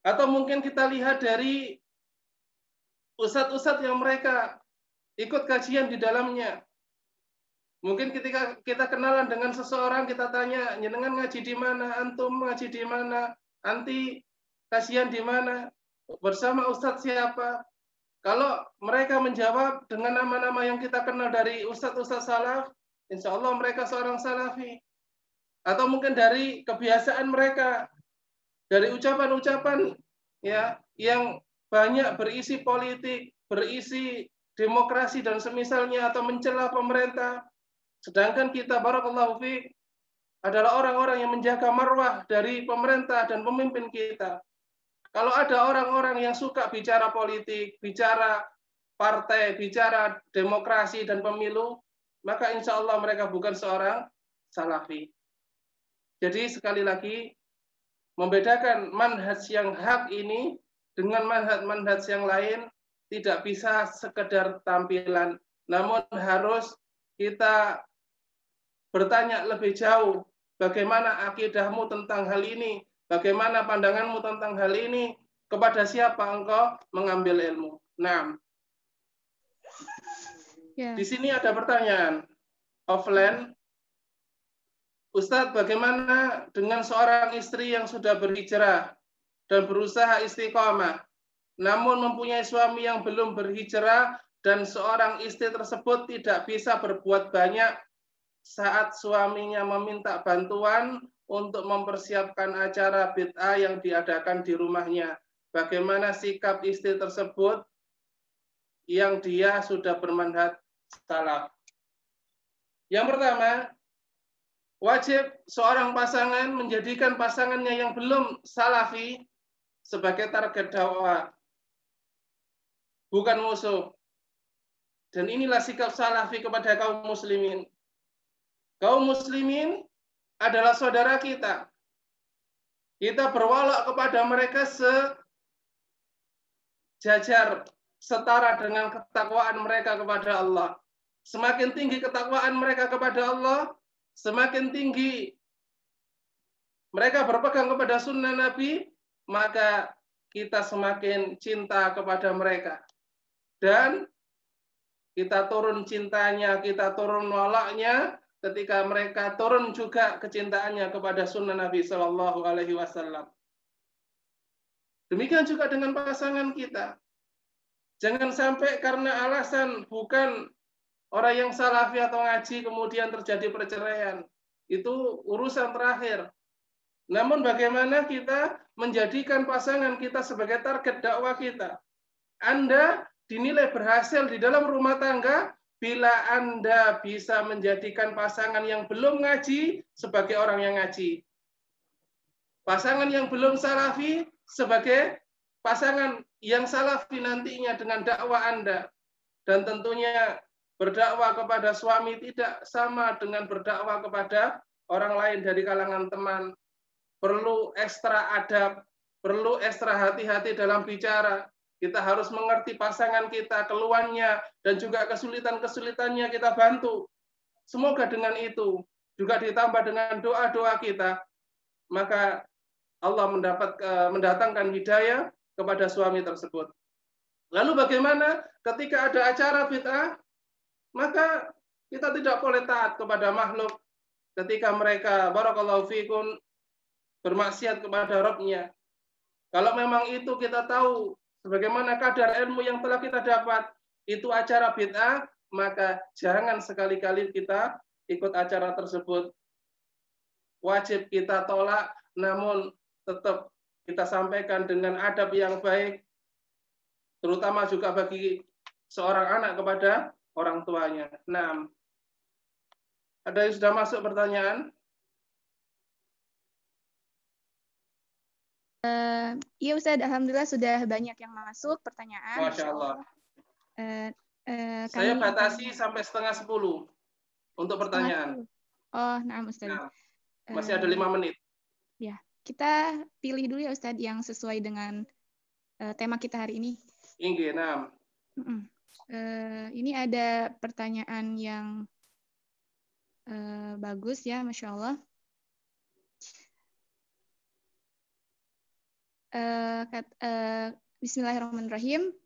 Atau mungkin kita lihat dari ustadz-ustadz yang mereka ikut kajian di dalamnya. Mungkin ketika kita kenalan dengan seseorang, kita tanya, jenengan ngaji di mana, antum ngaji di mana, anti kajian di mana, bersama ustadz siapa. Kalau mereka menjawab dengan nama-nama yang kita kenal dari ustadz-ustadz salaf, insya Allah mereka seorang salafi. Atau mungkin dari kebiasaan mereka, dari ucapan-ucapan ya yang banyak berisi politik, berisi demokrasi dan semisalnya atau mencela pemerintah. Sedangkan kita, barakallahu fiik, adalah orang-orang yang menjaga marwah dari pemerintah dan pemimpin kita. Kalau ada orang-orang yang suka bicara politik, bicara partai, bicara demokrasi dan pemilu, maka insya Allah mereka bukan seorang salafi. Jadi sekali lagi, membedakan manhaj yang hak ini dengan manhaj yang lain tidak bisa sekedar tampilan, namun harus kita bertanya lebih jauh, bagaimana akidahmu tentang hal ini, bagaimana pandanganmu tentang hal ini, kepada siapa engkau mengambil ilmu. Nah, di sini ada pertanyaan offline. Ustadz, bagaimana dengan seorang istri yang sudah berhijrah dan berusaha istiqomah, namun mempunyai suami yang belum berhijrah dan seorang istri tersebut tidak bisa berbuat banyak saat suaminya meminta bantuan untuk mempersiapkan acara bid'ah yang diadakan di rumahnya. Bagaimana sikap istri tersebut yang dia sudah bermanhaj salaf? Yang pertama, wajib seorang pasangan menjadikan pasangannya yang belum salafi sebagai target dakwah, bukan musuh. Dan inilah sikap salafi kepada kaum muslimin. Kaum muslimin adalah saudara kita. Kita berwala kepada mereka sejajar, setara dengan ketakwaan mereka kepada Allah. Semakin tinggi ketakwaan mereka kepada Allah, semakin tinggi mereka berpegang kepada sunnah Nabi, maka kita semakin cinta kepada mereka. Dan kita turun cintanya, kita turun walaknya, ketika mereka turun juga kecintaannya kepada sunnah Nabi Shallallahu Alaihi Wasallam. Demikian juga dengan pasangan kita. Jangan sampai karena alasan bukan orang yang salafi atau ngaji kemudian terjadi perceraian. Itu urusan terakhir. Namun bagaimana kita menjadikan pasangan kita sebagai target dakwah kita. Anda dinilai berhasil di dalam rumah tangga bila Anda bisa menjadikan pasangan yang belum ngaji sebagai orang yang ngaji. Pasangan yang belum salafi sebagai pasangan yang salafi nantinya dengan dakwah Anda. Dan tentunya berdakwah kepada suami tidak sama dengan berdakwah kepada orang lain dari kalangan teman. Perlu ekstra adab, perlu ekstra hati-hati dalam bicara. Kita harus mengerti pasangan kita, keluhannya, dan juga kesulitan-kesulitannya kita bantu. Semoga dengan itu, juga ditambah dengan doa-doa kita, maka Allah mendatangkan hidayah kepada suami tersebut. Lalu bagaimana ketika ada acara bid'ah, maka kita tidak boleh taat kepada makhluk ketika mereka, barakallahu fikum, bermaksiat kepada Rabb-nya. Kalau memang itu kita tahu, sebagaimana kadar ilmu yang telah kita dapat, itu acara bid'ah, maka jangan sekali-kali kita ikut acara tersebut. Wajib kita tolak, namun tetap kita sampaikan dengan adab yang baik, terutama juga bagi seorang anak kepada orang tuanya. Nah, ada yang sudah masuk pertanyaan? Iya Ustaz, alhamdulillah sudah banyak yang masuk pertanyaan. Masya Allah. Saya batasi sampai 9:30 untuk pertanyaan. Oh, nah Ustaz. Nah, masih ada 5 menit. Ya, kita pilih dulu ya Ustaz yang sesuai dengan tema kita hari ini. Inggih, nah. Ini ada pertanyaan yang bagus ya, Masya Allah. Bismillahirrahmanirrahim.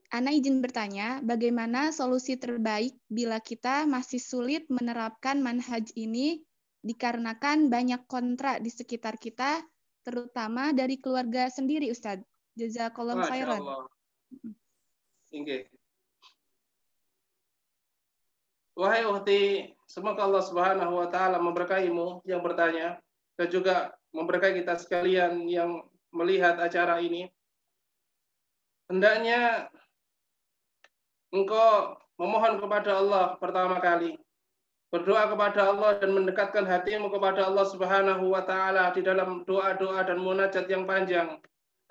Ana izin bertanya, bagaimana solusi terbaik bila kita masih sulit menerapkan manhaj ini dikarenakan banyak kontra di sekitar kita, terutama dari keluarga sendiri, Ustadz. Jazakallahu khairan. Wahai ukhti, semoga Allah Subhanahu wa taala memberkahimu yang bertanya dan juga memberkahi kita sekalian yang melihat acara ini. Hendaknya engkau memohon kepada Allah pertama kali, berdoa kepada Allah dan mendekatkan hatimu kepada Allah Subhanahu wa taala di dalam doa-doa dan munajat yang panjang,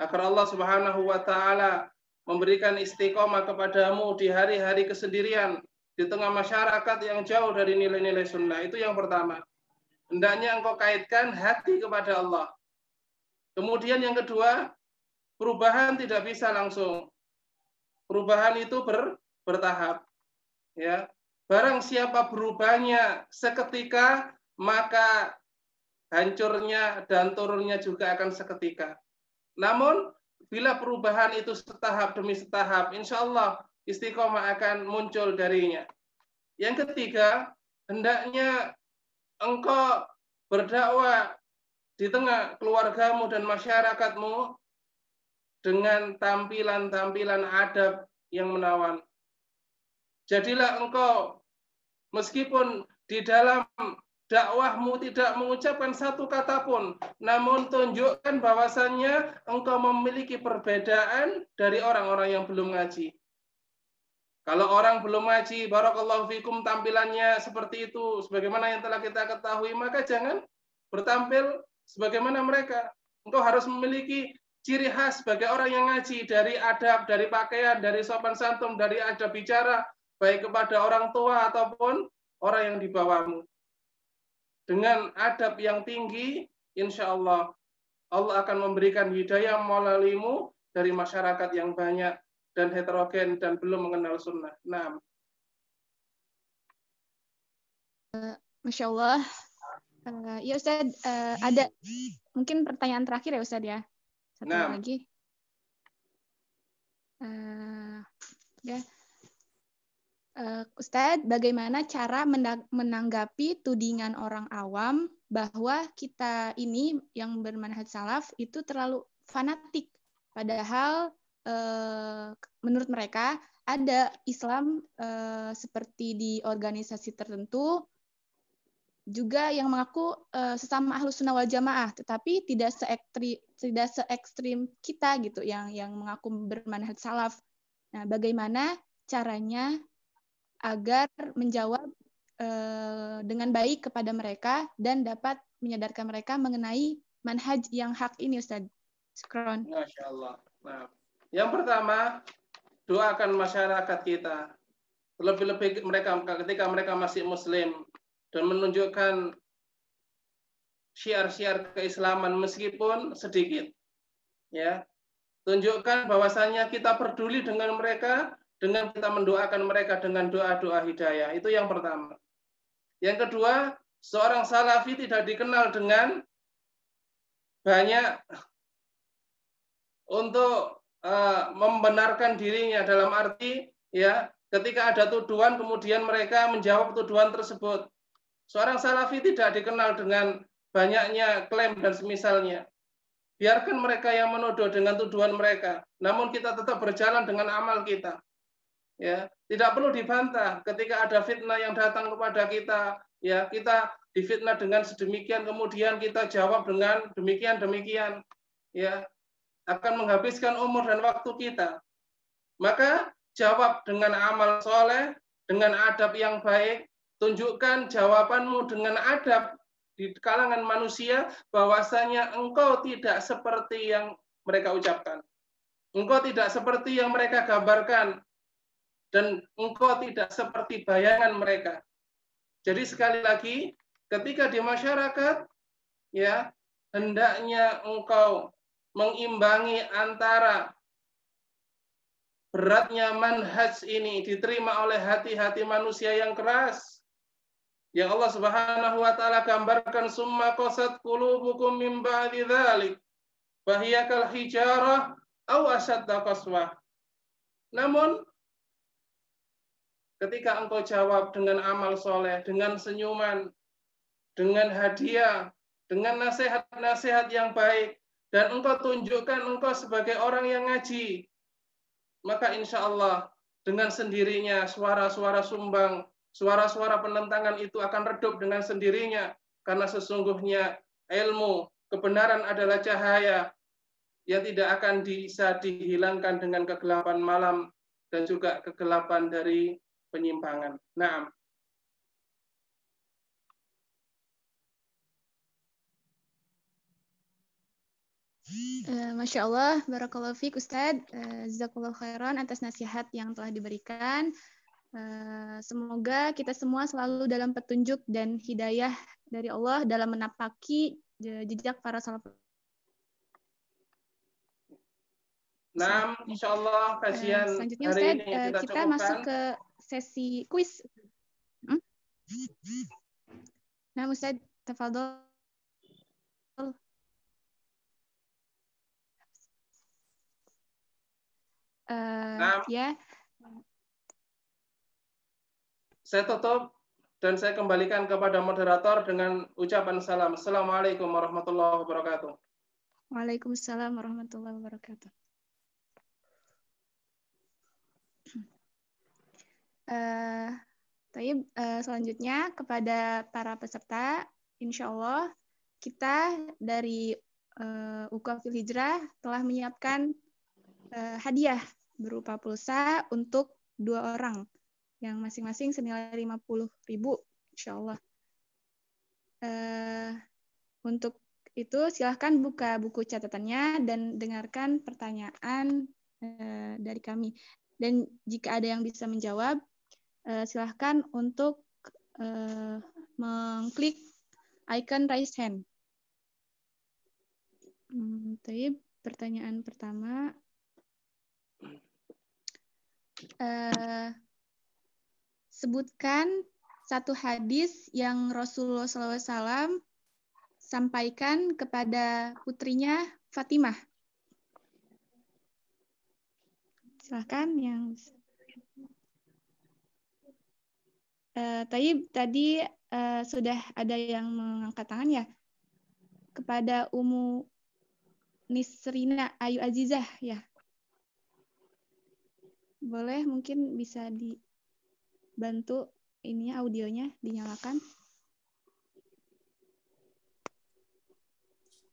agar Allah Subhanahu wa taala memberikan istiqomah kepadamu di hari-hari kesendirian di tengah masyarakat yang jauh dari nilai-nilai sunnah. Itu yang pertama. Hendaknya engkau kaitkan hati kepada Allah. Kemudian yang kedua, perubahan tidak bisa langsung. Perubahan itu bertahap. Ya. Barang siapa berubahnya seketika, maka hancurnya dan turunnya juga akan seketika. Namun, bila perubahan itu setahap demi setahap, insya Allah istiqomah akan muncul darinya. Yang ketiga, hendaknya engkau berdakwah di tengah keluargamu dan masyarakatmu dengan tampilan-tampilan adab yang menawan. Jadilah engkau, meskipun di dalam dakwahmu tidak mengucapkan satu kata pun, namun tunjukkan bahwasannya engkau memiliki perbedaan dari orang-orang yang belum ngaji. Kalau orang belum ngaji, barakallahu fikum, tampilannya seperti itu, sebagaimana yang telah kita ketahui, maka jangan bertampil sebagaimana mereka. Engkau harus memiliki ciri khas sebagai orang yang ngaji, dari adab, dari pakaian, dari sopan santun, dari adab bicara, baik kepada orang tua ataupun orang yang di bawahmu. Dengan adab yang tinggi, insya Allah, Allah akan memberikan hidayah melaluimu dari masyarakat yang banyak dan heterogen dan belum mengenal sunnah. Nah. Masya Allah. Ya Ustaz, ada mungkin pertanyaan terakhir ya Ustaz ya. Satu lagi. Ya. Ustaz, bagaimana cara menanggapi tudingan orang awam bahwa kita ini yang bermanhaj salaf itu terlalu fanatik, padahal menurut mereka ada Islam seperti di organisasi tertentu juga yang mengaku sesama Ahlus Sunnah wal Jamaah, tetapi tidak se-ekstrim kita gitu yang mengaku bermanhaj salaf. Nah, bagaimana caranya agar menjawab dengan baik kepada mereka dan dapat menyadarkan mereka mengenai manhaj yang hak ini, Ustaz? Syukron. Masya Allah. Nah, yang pertama, doakan masyarakat kita. Lebih-lebih mereka ketika mereka masih Muslim dan menunjukkan syiar-syiar keislaman meskipun sedikit. Ya, tunjukkan bahwasannya kita peduli dengan mereka, dengan kita mendoakan mereka dengan doa-doa hidayah. Itu yang pertama. Yang kedua, seorang salafi tidak dikenal dengan banyak untuk membenarkan dirinya, dalam arti ya ketika ada tuduhan kemudian mereka menjawab tuduhan tersebut. Seorang salafi tidak dikenal dengan banyaknya klaim dan semisalnya. Biarkan mereka yang menuduh dengan tuduhan mereka, namun kita tetap berjalan dengan amal kita. Ya, tidak perlu dibantah ketika ada fitnah yang datang kepada kita, ya kita difitnah dengan sedemikian kemudian kita jawab dengan demikian, ya akan menghabiskan umur dan waktu kita. Maka jawab dengan amal soleh, dengan adab yang baik, tunjukkan jawabanmu dengan adab di kalangan manusia bahwasanya engkau tidak seperti yang mereka ucapkan. Engkau tidak seperti yang mereka gambarkan. Dan engkau tidak seperti bayangan mereka. Jadi sekali lagi, ketika di masyarakat, ya hendaknya engkau mengimbangi antara beratnya manhaj ini diterima oleh hati-hati manusia yang keras, yang Allah Subhanahu wa taala gambarkan, summa qasat qulubukum min ba'di dzalik fa hiya kal hijarah aw ashadda qaswah. Namun ketika engkau jawab dengan amal soleh, dengan senyuman, dengan hadiah, dengan nasihat-nasihat yang baik, dan engkau tunjukkan engkau sebagai orang yang ngaji, maka insya Allah dengan sendirinya suara-suara sumbang, suara-suara penentangan itu akan redup dengan sendirinya, karena sesungguhnya ilmu, kebenaran adalah cahaya yang tidak akan bisa dihilangkan dengan kegelapan malam, dan juga kegelapan dari penyimpangan. Naam. Masya Allah, barakallahu fiik Ustadz, jazakallahu khairan atas nasihat yang telah diberikan. Semoga kita semua selalu dalam petunjuk dan hidayah dari Allah dalam menapaki jejak para salafus. Nah, insya Allah kajian selanjutnya hari Ustadz, ini kita cukupkan. masuk ke sesi kuis. Nah, Ustadz, tafadhol. Ya. Saya tutup dan saya kembalikan kepada moderator dengan ucapan salam. Assalamualaikum warahmatullahi wabarakatuh. Waalaikumsalam warahmatullahi wabarakatuh. Selanjutnya kepada para peserta, insya Allah kita dari Uqafil Hijrah telah menyiapkan hadiah berupa pulsa untuk 2 orang yang masing-masing senilai 50.000, insya Allah. Untuk itu silahkan buka buku catatannya dan dengarkan pertanyaan dari kami. Dan jika ada yang bisa menjawab, silahkan untuk mengklik icon raise hand. Pertanyaan pertama. Sebutkan satu hadis yang Rasulullah SAW sampaikan kepada putrinya Fatimah. Silahkan yang tadi sudah ada yang mengangkat tangan ya, kepada Ummu Nisrina Ayu Azizah ya. Boleh mungkin bisa dibantu ininya, audionya dinyalakan.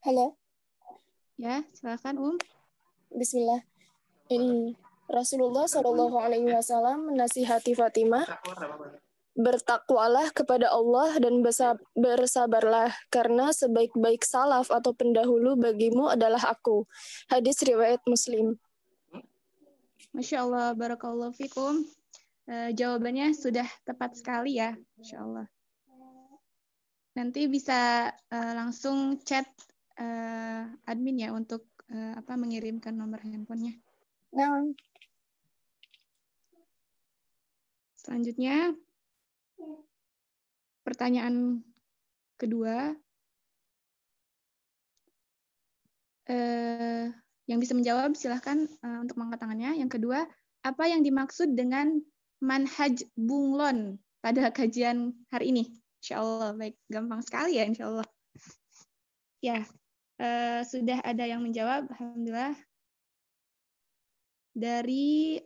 Halo. Ya, silakan Bismillah. Ini Rasulullah SAW menasihati Fatimah, bertakwalah kepada Allah dan bersabarlah, karena sebaik-baik salaf atau pendahulu bagimu adalah aku. Hadis riwayat Muslim. Masya Allah, barakallahu fikum. Jawabannya sudah tepat sekali ya, Masya Allah. Nanti bisa langsung chat admin ya untuk mengirimkan nomor handphonenya. Nah. Selanjutnya, pertanyaan kedua. Yang bisa menjawab silahkan untuk mengangkat tangannya. Yang kedua, apa yang dimaksud dengan manhaj bunglon pada kajian hari ini? Insya Allah, baik, gampang sekali ya insya Allah. Ya, sudah ada yang menjawab, alhamdulillah. Dari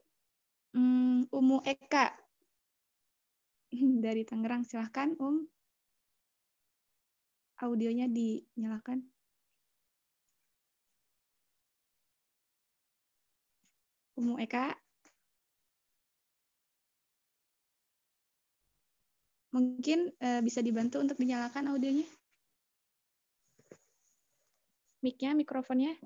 Ummu Eka dari Tangerang, silahkan audionya dinyalakan. Ummu Eka. Mungkin bisa dibantu untuk dinyalakan audionya. Mic-nya, mikrofonnya.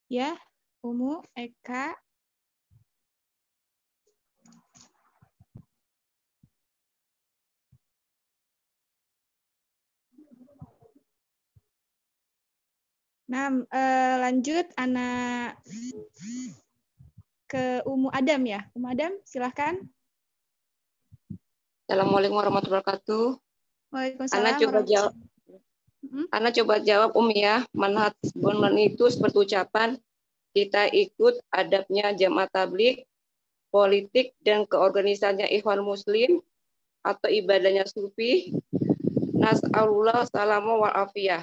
Ya, Ummu Eka. Nah, lanjut anak ke Ummu Adam ya. Ummu Adam, silahkan. Assalamualaikum warahmatullahi wabarakatuh. Waalaikumsalam. Ana coba jawab ya. Manhaj bunglon itu seperti ucapan kita ikut adabnya jamaah tabligh, politik dan keorganisasinya Ikhwan Muslim atau ibadahnya sufi. Nas'alullah salamu wal afiyah.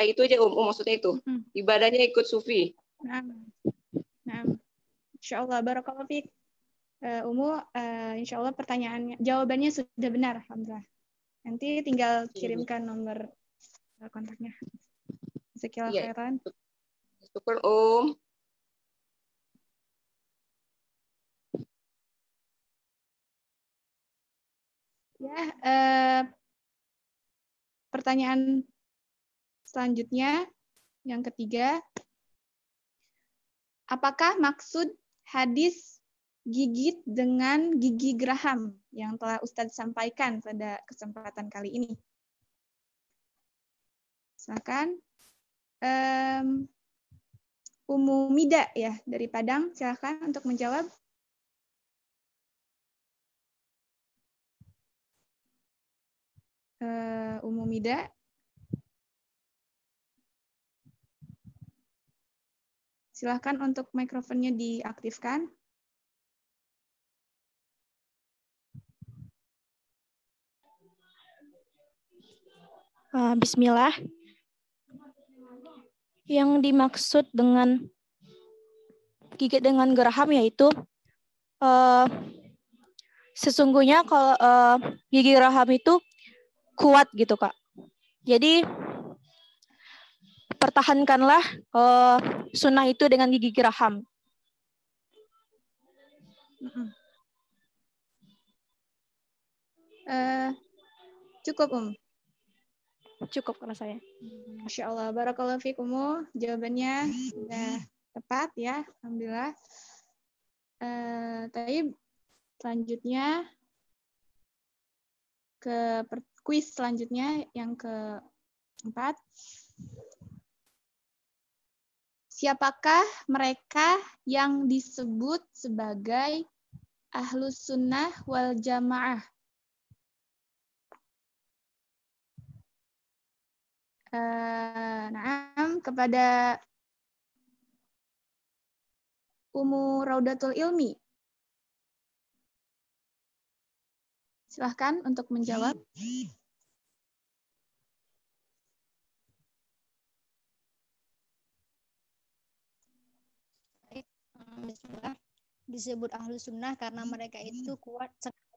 itu aja maksudnya itu. Ibadahnya ikut sufi. Nah, Insya Allah, barakallahu fiik. Insya Allah jawabannya sudah benar, alhamdulillah. Nanti tinggal kirimkan nomor kontaknya. Jazakallahu khairan. Syukur Ya, pertanyaan selanjutnya yang ketiga, apakah maksud hadis gigit dengan gigi geraham yang telah Ustadz sampaikan pada kesempatan kali ini? Silakan. Umu Mida ya dari Padang, silakan untuk menjawab. Umu Mida. Silakan untuk mikrofonnya diaktifkan. Bismillah. Yang dimaksud dengan gigit dengan geraham yaitu sesungguhnya kalau gigi geraham itu kuat gitu Kak. Jadi pertahankanlah sunnah itu dengan gigi geraham. Cukup Cukup karena saya. Masya Allah, barakallahu fiik jawabannya sudah tepat ya, alhamdulillah. Tapi selanjutnya ke kuis selanjutnya yang keempat. Siapakah mereka yang disebut sebagai Ahlus Sunnah wal Jamaah? Kepada Umu Raudatul Ilmi. Silahkan untuk menjawab. Disebut ahlu sunnah karena mereka itu kuat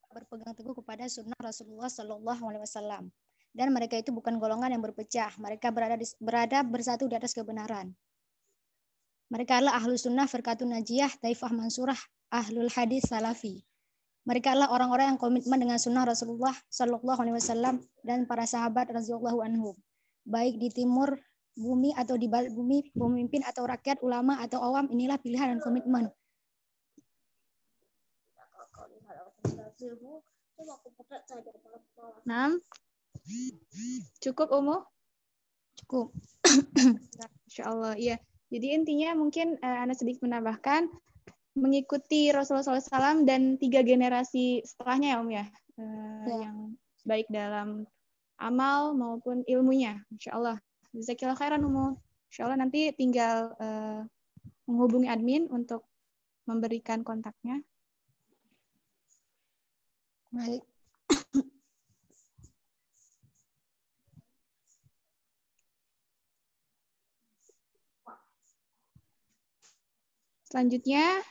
berpegang teguh kepada sunnah Rasulullah Shallallahu Alaihi Wasallam. Dan mereka itu bukan golongan yang berpecah. Mereka berada bersatu di atas kebenaran. Mereka adalah ahlu sunnah, firqatun najiyah, taifah mansurah, ahlul hadis salafi. Mereka adalah orang-orang yang komitmen dengan sunnah Rasulullah Shallallahu Alaihi Wasallam dan para sahabat radhiyallahu anhum. Baik di timur bumi atau di balik bumi, pemimpin atau rakyat, ulama atau awam, inilah pilihan dan komitmen. Cukup Umu? Cukup. Insya Allah, iya. Jadi intinya mungkin Anda sedikit menambahkan mengikuti Rasulullah SAW dan 3 generasi setelahnya ya ya. Yang baik dalam amal maupun ilmunya. Insya Allah. Jazakallahu khairan Insya Allah nanti tinggal menghubungi admin untuk memberikan kontaknya. Baik. Selanjutnya,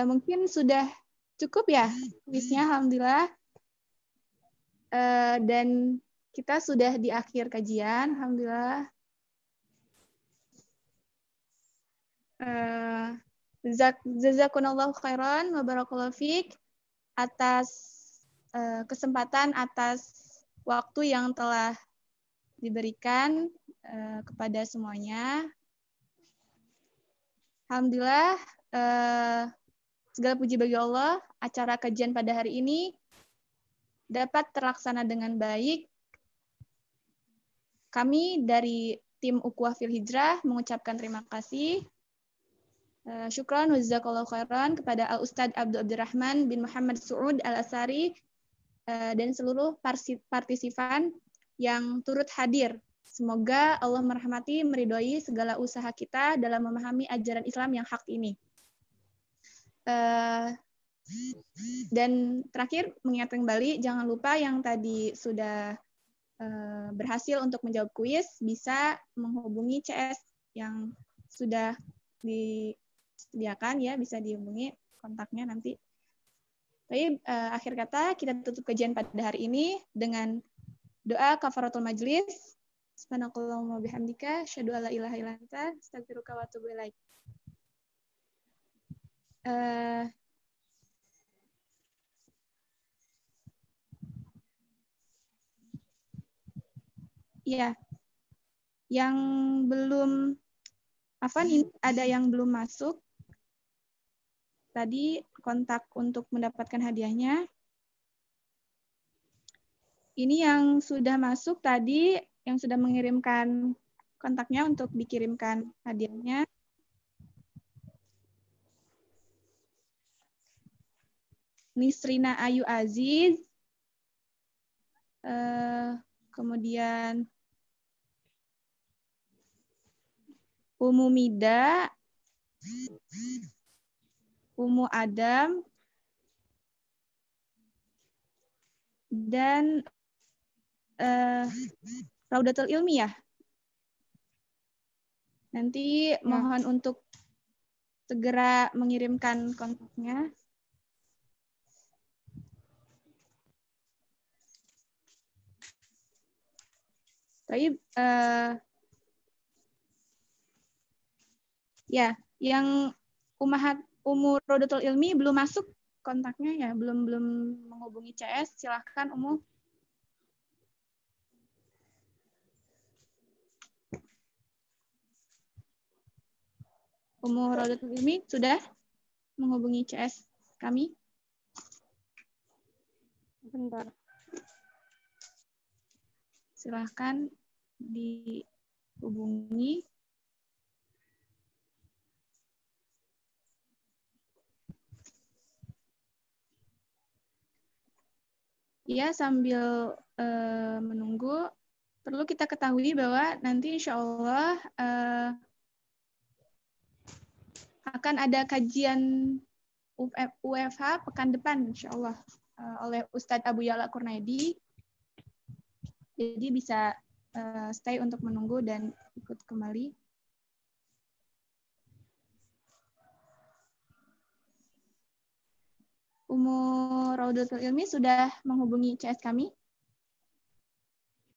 mungkin sudah cukup ya kuisnya, alhamdulillah. Dan kita sudah di akhir kajian, alhamdulillah. Jazakumullahu khairan wa barakallahu fiik atas kesempatan, atas waktu yang telah diberikan kepada semuanya. Alhamdulillah, segala puji bagi Allah, acara kajian pada hari ini dapat terlaksana dengan baik. Kami dari tim Ukhuwah fil Hijrah mengucapkan terima kasih. Syukran wa jazakallahu khairan kepada Al-Ustadz Abdurrahman bin Muhammad Su'ud Al-Asari dan seluruh partisipan yang turut hadir. Semoga Allah merahmati, meridhoi segala usaha kita dalam memahami ajaran Islam yang hak ini. Dan terakhir mengingatkan kembali, jangan lupa yang tadi sudah berhasil untuk menjawab kuis bisa menghubungi CS yang sudah disediakan ya, bisa dihubungi kontaknya nanti. Tapi akhir kata kita tutup kajian pada hari ini dengan doa kafaratul majlis. Subhanakallahumma bihamdika asyhadu alla ilaha illa anta astaghfiruka wa atubu ilaik. Ya, yang belum ada yang belum masuk. Tadi kontak untuk mendapatkan hadiahnya. Ini yang sudah masuk tadi, yang sudah mengirimkan kontaknya untuk dikirimkan hadiahnya. Nisrina Ayu Aziz. Kemudian Umu Mida, Umu Adam, dan Raudatul Ilmi ya. Nanti mohon untuk segera mengirimkan kontaknya. Tapi ya, yang Umu Raudatul Ilmi belum masuk kontaknya ya, belum menghubungi CS, silahkan Umu. Umu Raudatul Ilmi sudah menghubungi CS kami. Bentar. Silahkan dihubungi. Ya, sambil menunggu, perlu kita ketahui bahwa nanti insya Allah akan ada kajian UFH pekan depan insya Allah oleh Ustadz Abu Yala Kurnaidi. Jadi bisa stay untuk menunggu dan ikut kembali. Umu Raudatul Ilmi sudah menghubungi CS kami.